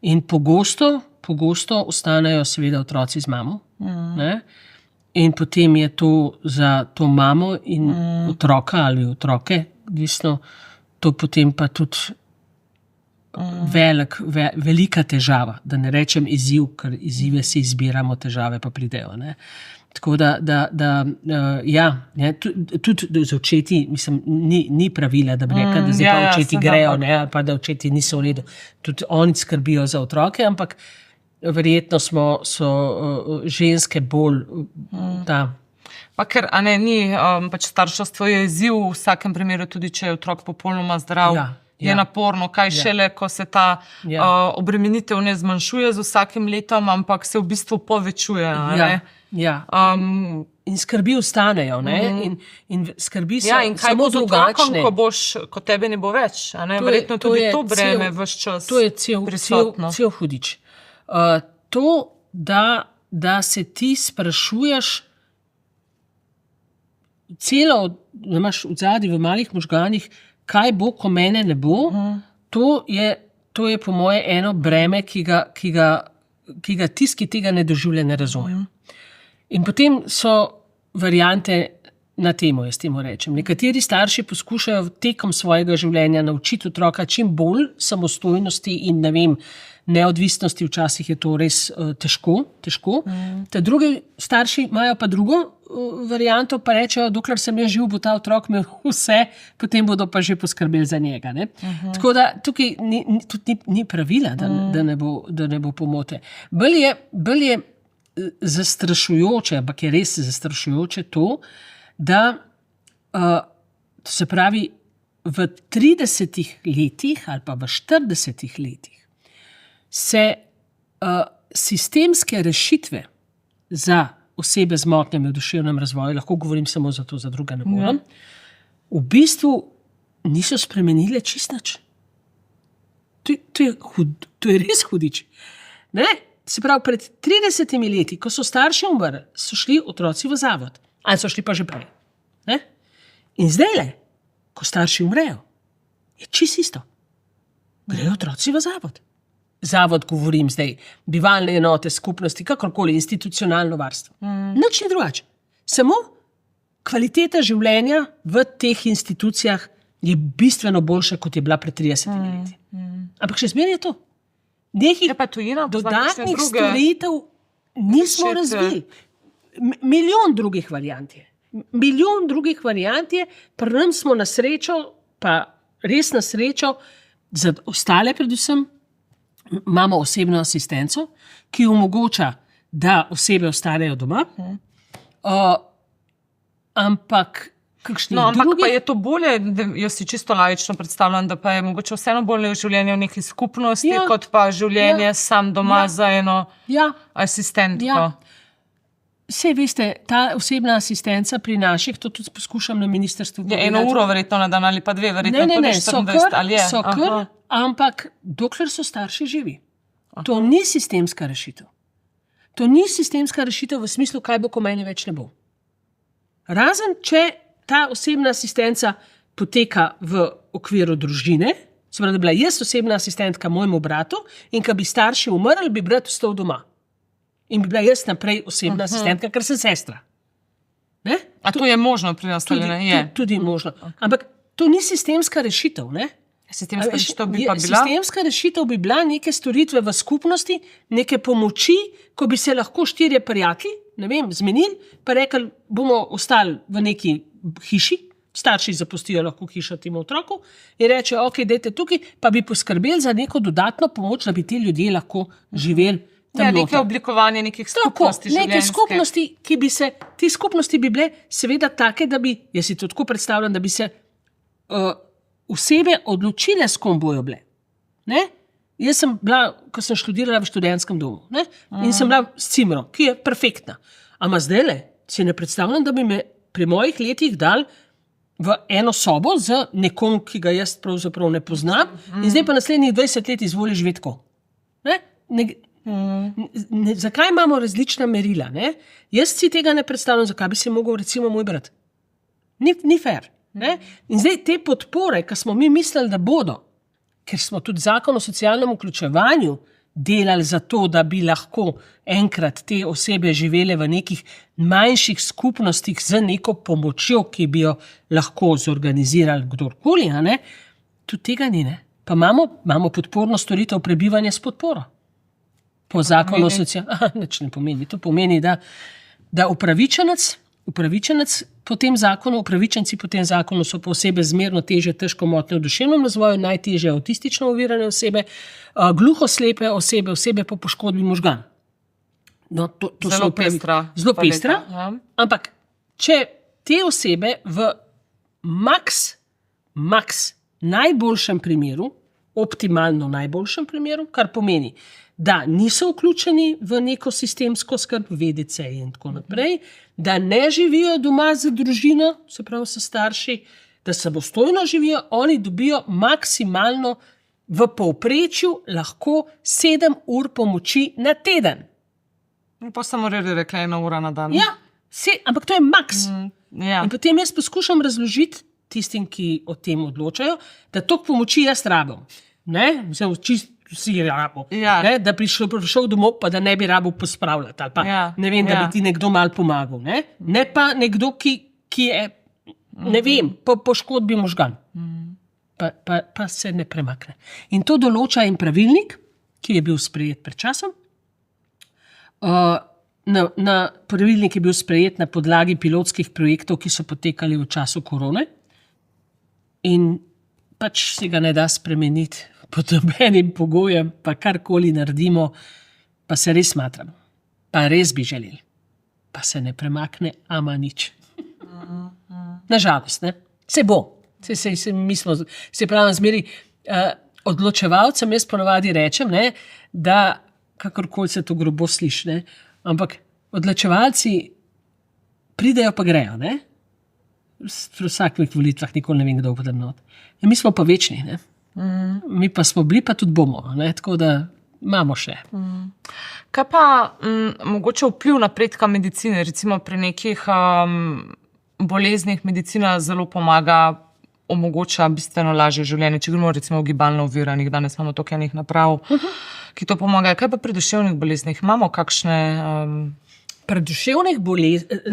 In pogosto ostanejo seveda otroci z mamo. Ne? In potem je to za to mamo in otroka ali otroke, odvisno, to potem pa tudi velika težava, da ne rečem izziv, ker izzive si izbiramo, težave pa pridejo. Ne? Tako tudi z očeti, mislim, ni pravila, da bi rekla, da zdaj pa očeti grejo, ne, ali pa da očeti niso v redu. Tudi oni skrbijo za otroke, ampak verjetno so ženske bolj Pa ker ni pač starševstvo je izziv v vsakem primeru, tudi če je otrok popolnoma zdrav. Je naporno, kaj šele, ko se ta obremenitev ne zmanjšuje z vsakim letom, ampak se v bistvu povečuje. In skrbi ostanejo, in skrbi so in kaj samo bo z otrokom, drugačne. ko tebe ne bo več? Verjetno tudi to breme ves čas prisotno. To je cel hudič. To, da se ti sprašuješ da imaš v zadnji v malih možganih, kaj bo, ko mene ne bo, to je po moje eno breme, ki ga tisti, ki tega ne doživlja, ne razume. In potem so variante na temo, jaz temu rečem. Nekateri starši poskušajo tekom svojega življenja naučiti otroka čim bolj samostojnosti in neodvisnosti, včasih je to res težko. Drugi starši imajo pa drugo varianto, pa rečejo, dokler sem jaz živ, bo ta otrok imel vse, potem bodo pa že poskrbeli za njega. Tako da tukaj tudi ni pravila, da ne bo pomote. Bolj je zastrašujoče, ampak je res zastrašujoče to, da se pravi v 30 letih ali pa v 40 letih se sistemske rešitve za osebe z motnjami v duševnem razvoju, lahko govorim samo za to, za druga ne morem, v bistvu niso spremenile čisto nič. To je res hudič. Ne? Se pravi, pred 30 leti, ko so starši umrli, so šli otroci v zavod. Ali so šli pa že prej. Ne? In zdajle, ko starši umrejo, je čisto isto. Grejo otroci v zavod. Zavod, govorim zdaj, bivalne enote, skupnosti, kakorkoli, institucionalno varstvo. Nič ni drugače. Samo kvaliteta življenja v teh institucijah je bistveno boljša, kot je bila pred 30 leti. Ampak še zmeraj je to. Nekih dodatnih storitev nismo razvili. Milijon drugih variant je. Pri nas smo na srečo, pa res na srečo, za ostale predvsem, imamo osebno asistenco, ki omogoča, da osebe ostanejo doma, ampak ampak pa je to bolje, jaz si čisto laično predstavljam, da pa je mogoče vseeno bolje življenje v neki skupnosti, kot pa življenje sam doma za eno asistentko. Sej veste, ta osebna asistenca pri naših, to tudi poskušam na ministrstvu. Eno uro verjetno na dan ali pa dve, verjetno tudi 24 ali je. So kar, ampak dokler so starši živi. To ni sistemska rešitev. To ni sistemska rešitev v smislu, kaj bo, ko mene več ne bo. Razen, če ta osebna asistenca poteka v okviru družine, se pravi, da bi bila jaz osebna asistentka mojemu bratu in ko bi starši umrli, bi brat ostal doma. In bi bila jaz naprej osebna asistentka, ker sem sestra. Ne? A to je možno pri nas? Tudi možno. Ampak to ni sistemska rešitev. Ne? Sistemska rešitev bi pa bila? Sistemska rešitev bi bila neke storitve v skupnosti, neke pomoči, ko bi se lahko 4 prijatelji, zmenili, pa rekli, bomo ostali v neki hiši, starši zapustijo lahko hišo temu otroku in rečejo, ok, dajte tukaj, pa bi poskrbeli za neko dodatno pomoč, da bi ti ljudje lahko živeli tam noter. Neke oblikovanje nekih skupnosti življenjske. Neke skupnosti, te skupnosti bi bile seveda take, da bi, jaz si to tako predstavljam, da bi se osebe odločile, s kom bojo bile. Ne? Jaz sem bila, ko sem študirala v študentskem domu, ne? In sem bila s cimro, ki je perfektna. Ama zdajle si ne predstavljam, da bi me pri mojih letih dal v eno sobo z nekom, ki ga jaz pravzaprav ne poznam, in zdaj pa naslednjih 20 let izvoli živeti tako. Zakaj imamo različna merila? Ne? Jaz si tega ne predstavljam, zakaj bi se mogel recimo moj brat. Ni fair. Ne? In zdaj te podpore, ki smo mi mislili, da bodo, ker smo tudi zakon o socialnem vključevanju delali za to, da bi lahko enkrat te osebe živele v nekih manjših skupnostih z neko pomočjo, ki bi jo lahko zorganizirali kdorkoli, tudi tega ni. Ne? Pa imamo podporno storitev prebivanja s podporo. Po zakonu o socialnem, nič ne pomeni. To pomeni, da upravičenec po tem zakonu, upravičenci po tem zakonu so posebej zmerno težje težko motnje v duševnem razvoju, najtežje avtistično ovirane osebe, gluhoslepe osebe po poškodbi možgan. No, to zelo pestra. Zelo pestra, ampak če te osebe v max najboljšem primeru, optimalno najboljšem primeru, kar pomeni, da niso vključeni v neko sistemsko skrb, VDC in tako naprej, da ne živijo doma z družino, se pravi s starši, da samostojno živijo, oni dobijo maksimalno v povprečju lahko 7 ur pomoči na teden. Pa samo rekla 1 ura na dan. Ja, ampak to je maks. Ja. In potem jaz poskušam razložiti tistim, ki o tem odločajo, da to pomoči jaz rabim. Ne? Vsi rabo. Ja. Ne? Da prišel domov, pa da ne bi rabo pospravljati. Ali pa, ne vem, da bi ti nekdo mal pomagal. Ne pa nekdo, ki je, ne vem, po poškodbi možgan. Pa se ne premakne. In to določa en pravilnik, ki je bil sprejet pred časom. Pravilnik je bil sprejet na podlagi pilotskih projektov, ki so potekali v času korone. In pač si ga ne da spremeniti pod nobenim pogojem, pa karkoli naredimo, pa se res smatram. Pa res bi želeli. Pa se ne premakne, ama nič. Nažalost, ne? Se bo. Se pravi, zmeri odločevalcem jaz ponovadi rečem, ne, da kakorkoli se to grobo sliši, ne, ampak odločevalci pridejo pa grejo, ne? V vsakih volitvah nikoli ne vem, kdo bo not. Mi smo pa večni, ne? Mi pa smo bili, pa tudi bomo, ne? Tako da imamo še. Kaj pa mogoče vpliv napredka medicine, recimo pri nekih boleznih medicina zelo pomaga, omogoča bistveno lažje življenje, če govorimo recimo o gibalno oviranih, danes imamo toliko enih naprav, ki to pomagajo. Kaj pa pri duševnih boleznih? Imamo kakšne Pri duševnih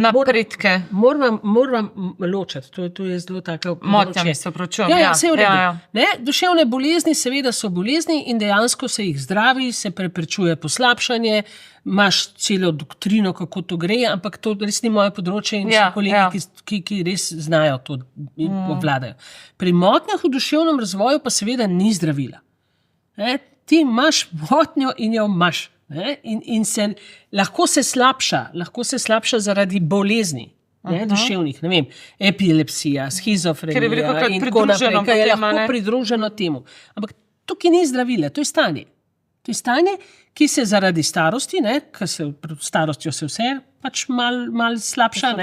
napredke? Moram ločiti, to je zelo tako Motnjami se opravičujem. Ja, vse v redu. Ne, duševne bolezni seveda so bolezni in dejansko se jih zdravi, se preprečuje poslabšanje, imaš celo doktrino, kako to gre, ampak to res ni moje področje in so kolegi, ki res znajo to in obvladajo. Pri motnjah v duševnem razvoju pa seveda ni zdravila. Ti imaš motnjo in jo imaš. In lahko se slabša zaradi bolezni, duševnih, ne vem, epilepsija, shizofrenija in tako naprej, ki je lahko pridruženo temu. Ampak tukaj ni zdravila, to je stanje. To je stanje, ki se zaradi starosti, ker se pred starostjo se vse pač mal slabša,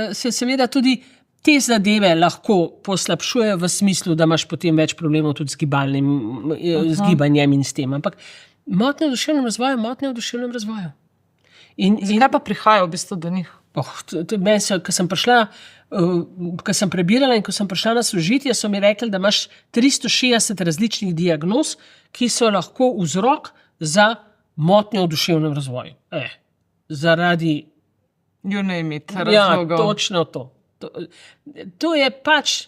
se seveda tudi te zadeve lahko poslabšujejo v smislu, da imaš potem več problemov tudi z gibanjem in s tem. Ampak motnje v duševnem razvoju. Zakaj pa prihaja v bistvu do njih? Ko sem prebirala in ko sem prišla na sožitje, so mi rekli, da imaš 360 različnih diagnoz, ki so lahko vzrok za motnjo v duševnem razvoju. Zaradi razlogov. Ja, točno to. To je pač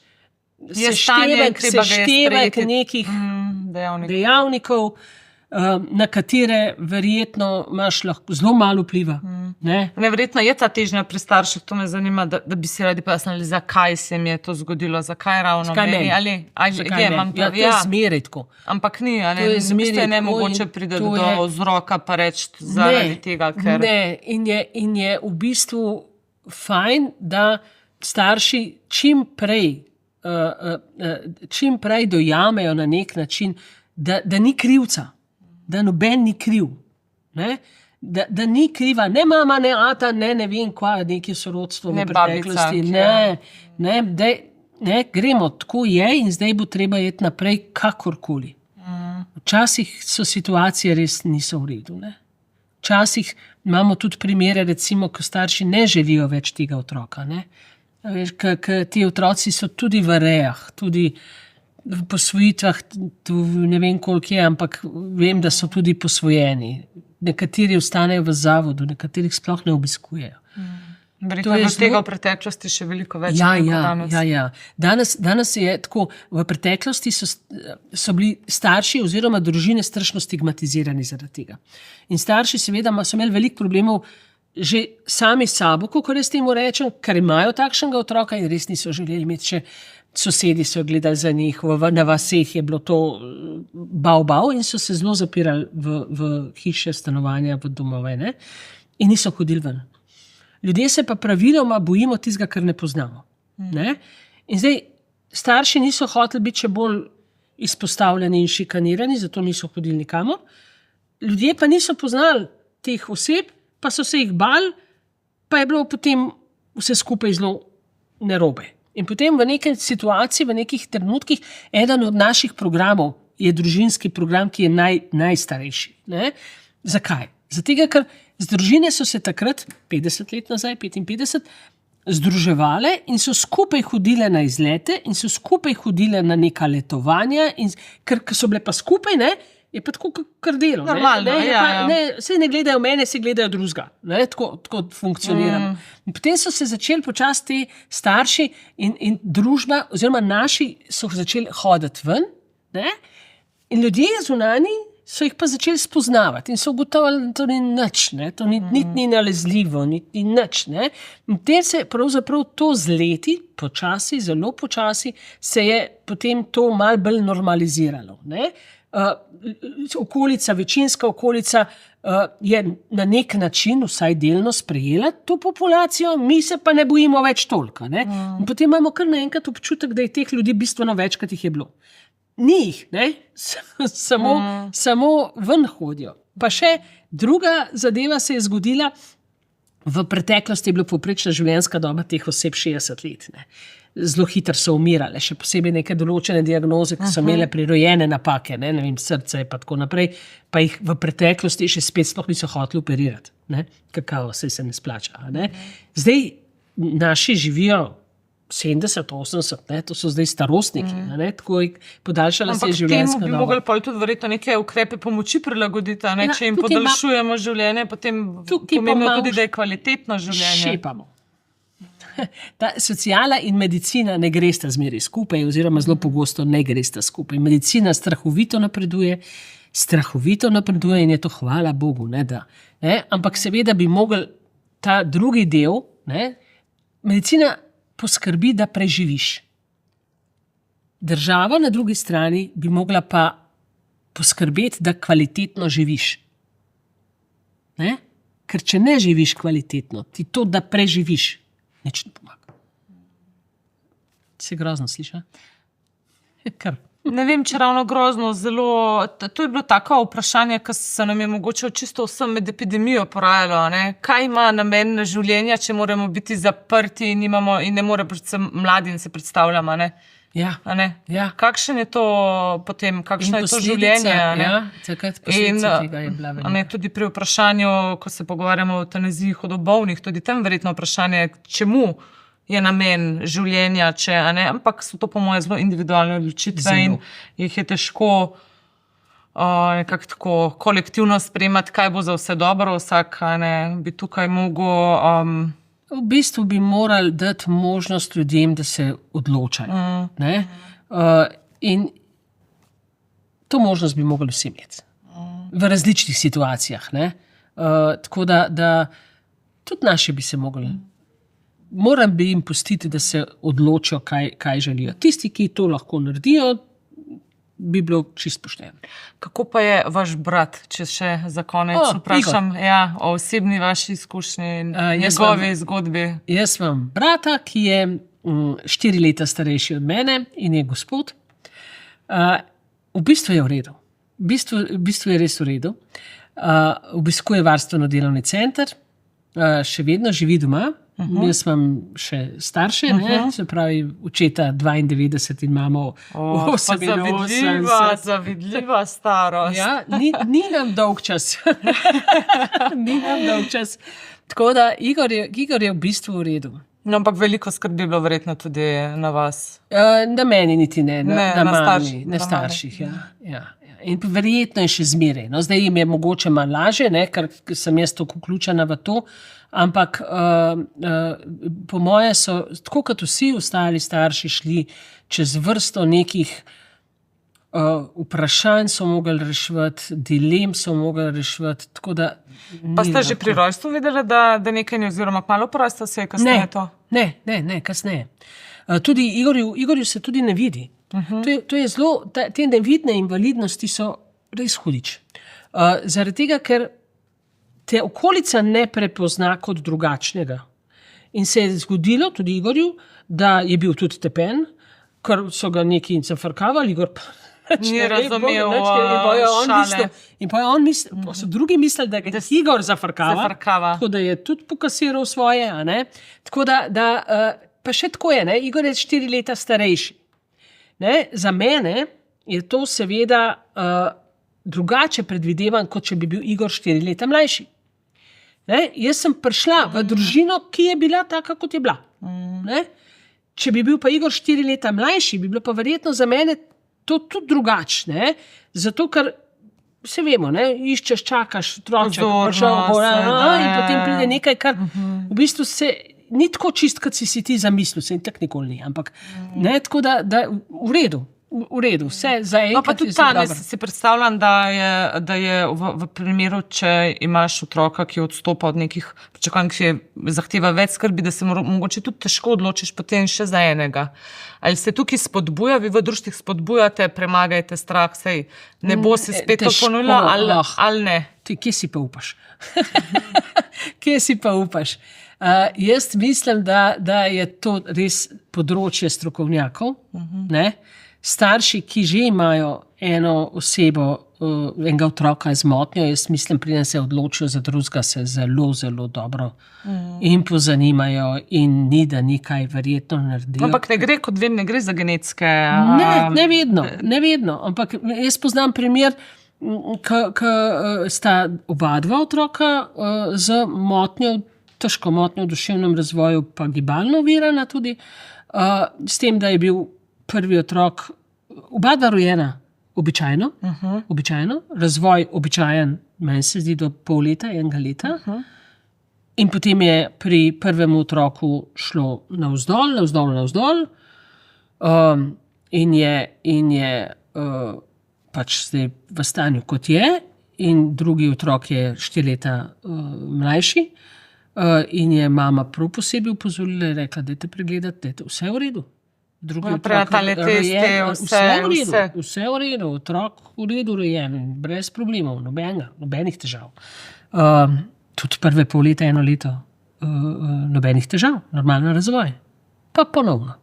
seštevek nekih dejavnikov, na katere verjetno imaš lahko zelo malo vpliva. Verjetno je ta težnja pri starših, to me zanima, da bi si radi pojasnili, zakaj se mi je to zgodilo, zakaj ravno meni. To je zmeraj tako. Ampak ni, je nemogoče priti do vzroka pa reči zaradi tega, ker... Ne, in je v bistvu fajn, da starši čim prej dojamejo na nek način, da ni krivca. Da noben ni kriv. Da ni kriva ne mama, ne ata, ne vem kva, neki sorodstvo v preteklosti. Ne, gremo, tako je in zdaj bo treba iti naprej kakorkoli. Včasih so situacije res niso v redu. Ne? Včasih imamo tudi primere, recimo, ko starši ne želijo več tega otroka. Ti otroci so tudi v rejah, tudi v posvojitvah, ne vem koliko je, ampak vem, da so tudi posvojeni. Nekateri ostanejo v zavodu, nekaterih sploh ne obiskujejo. Verjetno je tega v preteklosti še veliko več. Ja. Danes je tako, v preteklosti so bili starši oziroma družine strašno stigmatizirani zaradi tega. In starši seveda so imeli veliko problemov že sami s sabo, kako res temu rečem, ker imajo takšnega otroka in res niso želeli imeti, če sosedi so gledali za njih, na vaseh je bilo to bav in so se zelo zapirali v hiše, stanovanja, v domove, ne? In niso hodili ven. Ljudje se pa praviloma bojimo tistega, kar ne poznamo. Ne? In zdaj starši niso hoteli biti še bolj izpostavljeni in šikanirani, zato niso hodili nikamor. Ljudje pa niso poznali teh oseb, pa so se jih bali, pa je bilo potem vse skupaj zelo narobe. In potem v neki situaciji, v nekih trenutkih, eden od naših programov je družinski program, ki je najstarejši. Ne? Zakaj? Zato, ker družine so se takrat, 50 let nazaj, 55, združevale in so skupaj hodile na izlete in so skupaj hodile na neka letovanja, in ker so bile pa skupaj, ne, je pa tako kar delo. Normalno, Saj ne gledajo mene, se gledajo drugega. Tako funkcioniramo. In potem so se začeli počasi ti starši in družba, oziroma naši so začeli hoditi ven, ne, in ljudje zunani so jih pa začeli spoznavati in so ugotovili, da to ni nič, ne? To ni nalezljivo, ni nič. Ne? In te se pravzaprav to z leti, počasi, zelo počasi, se je potem to malo bolj normaliziralo. Ne? Večinska okolica je na nek način, vsaj delno, sprejela to populacijo, mi se pa ne bojimo več toliko. Ne? In potem imamo kar naenkrat občutek, da je teh ljudi bistveno več, kot jih je bilo. Ni jih, ne? Samo ven hodijo. Pa še druga zadeva se je zgodila, v preteklosti je bila povprečna življenjska doba teh oseb 60 let. Ne? Zelo hitro so umirale, še posebej neke določene diagnoze, ki so imele prirojene napake, ne vem, srce in tako naprej, pa jih v preteklosti še spet sploh niso hoteli operirati. Ne? Kakao, se ne splača. Ne? Zdaj naši živijo 70, 80, ne? To so zdaj starostniki, ne? Tako podaljšala se je življenjska doba. Ampak temu bi mogli pa tudi verjetno neke ukrepe pomoči prilagoditi, ne? Če jim podaljšujemo življenje, potem pomembno tudi, da je kvalitetno življenje. Šepamo. Ta sociala in medicina ne gresta zmeraj skupaj, oziroma zelo pogosto ne gresta skupaj. Medicina strahovito napreduje in je to hvala Bogu, ne da. Ne? Ampak seveda bi mogel ta drugi del, ne? Medicina poskrbi, da preživiš. Država na drugi strani bi mogla pa poskrbeti, da kvalitetno živiš. Ne? Ker če ne živiš kvalitetno, ti to, da preživiš, nič ne pomaga. Se grozno sliša? Kar. Ne vem, če ravno grozno, zelo. To je bilo tako vprašanje, ki se nam je mogoče čisto vsem med epidemijo porajalo. Ne? Kaj ima namen življenja, če moramo biti zaprti in ne more predvsem mladim se predstavljamo? Ne? Ja. Ja. Kakšen je to potem, kakšno je to življenje? Takrat posledica tega je bila velika. Tudi pri vprašanju, ko se pogovarjamo o eutanaziji hudobolnih, tudi tam verjetno vprašanje, čemu je namen življenja, ampak so to po moje zelo individualne odločitve in jih je težko nekako tako kolektivno sprejemati, kaj bo za vse dobro, vsak bi tukaj mogel. V bistvu bi morali dati možnost ljudem, da se odločajo. In to možnost bi mogli vsi imeti. V različnih situacijah. Tako da tudi naši bi se mogli. Moram bi jim pustiti, da se odločijo, kaj želijo. Tisti, ki to lahko naredijo, bi bilo čisto pošteno. Kako pa je vaš brat, če še za konec vprašam o osebni vaši izkušnji in njegovi zgodbi? Jaz imam brata, ki je 4 leta starejši od mene in je gospod. V bistvu je v redu. V bistvu je res v redu. Obiskuje varstveno-delovni center, še vedno živi doma. Jaz imam še starše, se pravi očeta 92 in imamo 88. Zavidljiva starost. Ja, ni nam dolg čas. Ni nam dolg čas. Tako da Igor je v bistvu v redu. No, ampak veliko skrbi je bilo verjetno tudi na vas. Na meni niti ne, na mami, na na starših. Ja. In verjetno je še zmeraj. No, zdaj jim je mogoče malo lažje, ker sem jaz tako vključena v to, ampak po moje so, tako kot vsi ostali starši, šli čez vrsto nekih vprašanj so mogli reševati, dilem so mogli reševati, tako da... Pa ste že pri rojstvu videli, da nekaj ni, oziroma malo po rojstvu se je kasneje to? Ne, kasneje. Tudi Igorju se tudi ne vidi. To je zelo, te nevidne invalidnosti so res hudič. Zaradi tega, ker te okolica ne prepozna kot drugačnega. In se je zgodilo tudi Igorju, da je bil tudi tepen, ker so ga neki zafrkavali, Igor ni razumel šale. In pa je on mislil, so drugi mislili, da ga Igor zafrkava. Tako da je tudi pokasiral svoje. A ne? Tako da pa še tako je, ne? Igor je 4 leta starejši. Ne? Za mene je to seveda drugače predvidevan, kot če bi bil Igor 4 leta mlajši. Ne? Jaz sem prišla v družino, ki je bila taka, kot je bila. Ne? Če bi bil pa Igor 4 leta mlajši, bi bilo pa verjetno za mene to tudi drugačne. Zato, ker se vemo, ne? Iščeš, čakaš, otroček, in potem pride nekaj, kar v bistvu se ni tako čist, kot si ti zamislil, se in tak nikoli ni. Ampak, ne, tako da v redu, vse za enkrat. No, pa tudi danes si predstavljam, da je v primeru, če imaš otroka, ki odstopa od nekih pričakovanj, ki zahteva več skrbi, da se mogoče tudi težko odločiš potem še za enega. Ali se tukaj spodbuja, vi v društvih spodbujate, premagajte strah, sej ne bo se spet to ponovilo, ali ne? Kje si pa upaš? Kje si pa upaš? Jaz mislim, da je to res področje strokovnjakov, ne? Starši, ki že imajo eno osebo, enega otroka z motnjo, jaz mislim, preden se odločijo za drugega, se zelo, zelo dobro in pozanimajo in ni, da ni kaj verjetno naredijo. Ampak ne gre, kot vem, ne gre za genetske... Ne vedno. Ampak jaz poznam primer, ko sta oba dva otroka z motnjo, težko motnjo v duševnem razvoju, pa gibalno ovirana tudi, s tem, da je bil prvi otrok, oba dva rojena običajno, razvoj običajen, meni se zdi do pol leta, 1 leta, in potem je pri prvem otroku šlo navzdol, in je pač zdaj v stanju, kot je, in drugi otrok je 4 leta mlajši, in je mama prav posebej upozorila in rekla, dajte pregledati, dajte, vse v redu. Vse v redu, otrok v redu rojen, brez problemov, nobenih težav. Tudi prve pol leta, 1 leto, nobenih težav, normalen razvoj. Pa ponovno.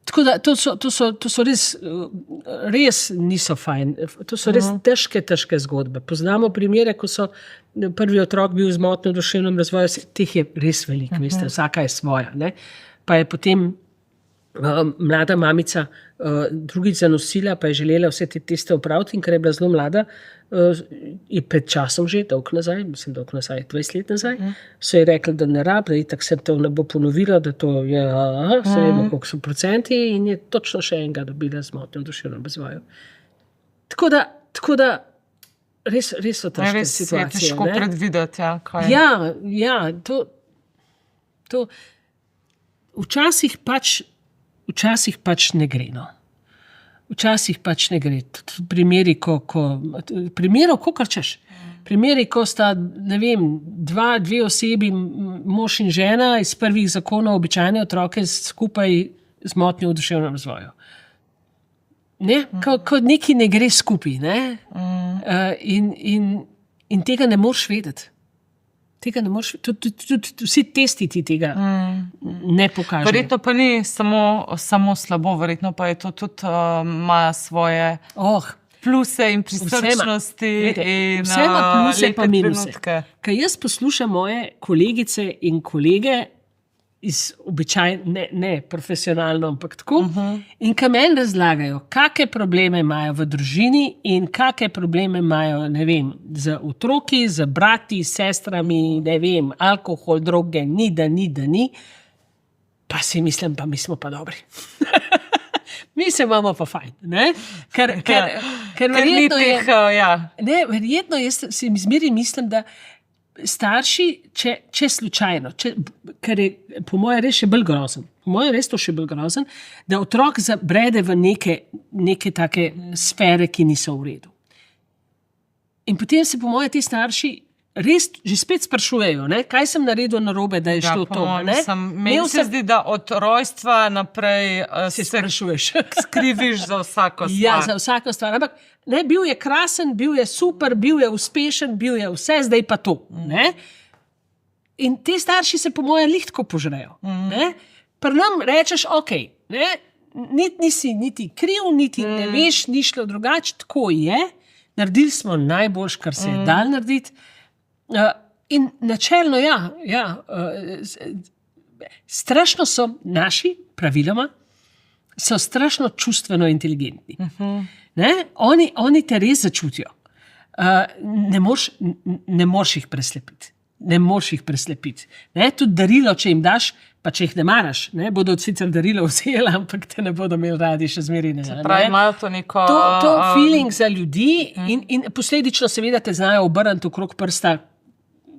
Tako da to so res niso fajn, to so res težke zgodbe. Poznamo primere, ko so prvi otrok bil z motnjo v duševnem razvoju, teh je res veliko, veste, vsaka je svoja. Ne? Pa je potem mlada mamica drugič zanosila, pa je želela vse te teste opraviti, in ker je bila zelo mlada, je pred časom že, dolg nazaj, 20 let nazaj, so ji rekli, da ne rab, da itak se to ne bo ponovilo, da to je, se vemo, koliko so procenti, in je točno še enega dobila z motnjo v duševnem razvoju. Tako da res so težke situacije. Res je težko predvideti, kaj. Ja, to včasih pač ne gre, no. Včasih pač ne gre. Primeri, primerov, kakor češ. Primeri, ko sta, ne vem, dve osebi, mož in žena, iz prvih zakonov običajne otroke skupaj z motnjo v duševnem razvoju. Ne? Ko nekaj ne gre skupaj, ne? In tega ne moreš vedeti. Tudi vsi testi ti tega ne pokažejo. Verjetno pa ni samo slabo, verjetno pa je to tudi ima svoje... pluse in prisrčnosti in vse ima pluse lepe pa minuse. trenutke. Kaj jaz poslušam moje kolegice in kolege iz ne profesionalno, ampak tako, in kaj meni razlagajo, kakšne probleme imajo v družini in kakšne probleme imajo, ne vem, z otroki, z brati, sestrami, ne vem, alkohol, droge, ni, pa si mislim, pa mi smo pa dobri. Mi se imamo pa fajn, ne? Ker verjetno je, ne, verjetno jaz si zmeraj mislim, da starši, če slučajno, ker je po mojem res še bolj grozen, da otrok zabrede v neke take sfere, ki niso v redu. In potem se po mojem ti starši res že spet sprašujejo, ne, kaj sem naredil narobe, da je šlo to. Meni se zdi, da od rojstva naprej se sprašuješ. Skriviš za vsako stvar. Ja, za vsako stvar. Ampak ne, bil je krasen, bil je super, bil je uspešen, bil je vse, zdaj pa to. Ne? In ti starši se po mojem lihtko požrejo. Pri nam rečeš, ok, ne, nisi niti kriv, niti ne veš, ni šlo drugače, tako je. Naredili smo najboljš, kar se je dal narediti. In načelno, strašno so naši, praviloma, so strašno čustveno inteligentni. Oni te res začutijo. Ne moreš jih preslepiti. Tudi darilo, če jim daš, pa če jih ne maraš, bodo sicer darilo vzeli, ampak te ne bodo imeli radi še zmeraj. Pravi, imajo to neko... To feeling za ljudi in posledično seveda te znajo obrniti okrog prsta,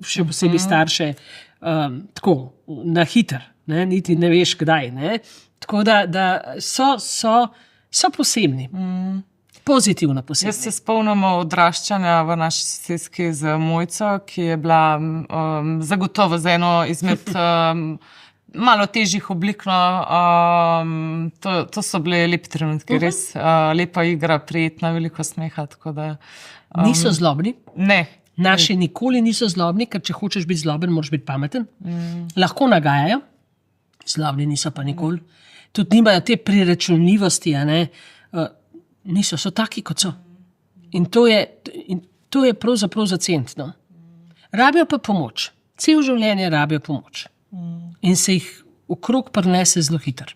še posebej starše, tako, na hiter, niti ne veš kdaj. Tako da so posebni. Pozitivno posebni. Jaz se spomnim odraščanja v naši sosedski z Mojco, ki je bila zagotovo za eno izmed malo težjih oblik. To so bile lepi trenutki, res lepa igra, prijetna, veliko smeha. Niso zlobni? Ne. Naši nikoli niso zlobni, ker če hočeš biti zloben, moraš biti pameten. Lahko nagajajo, zlobni niso pa nikoli. Tudi nimajo te priračunljivosti, niso, so taki, kot so. In to je pravzaprav zacentno. Rabijo pa pomoč. Cel življenje rabijo pomoč. In se jih okrog prinese zelo hitro.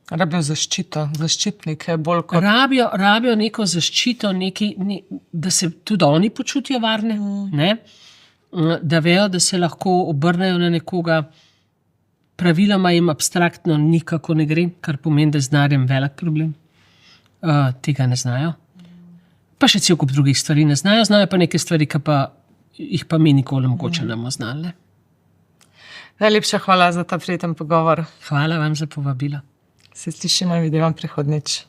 Rabijo zaščito, zaščitnike bolj kot... Rabijo neko zaščito, da se tudi oni počutijo varne, da vejo, da se lahko obrnejo na nekoga. Praviloma jim abstraktno nikako ne gre, kar pomeni, da je z denarjem velik problem. Tega ne znajo. Pa še cel kup drugih stvari ne znajo. Znajo pa neke stvari, ki pa jih pa mi nikoli mogoče ne bomo znali. Najlepša hvala za ta prijeten pogovor. Hvala vam za povabilo. Se slišimo in vidimo prihodnjič.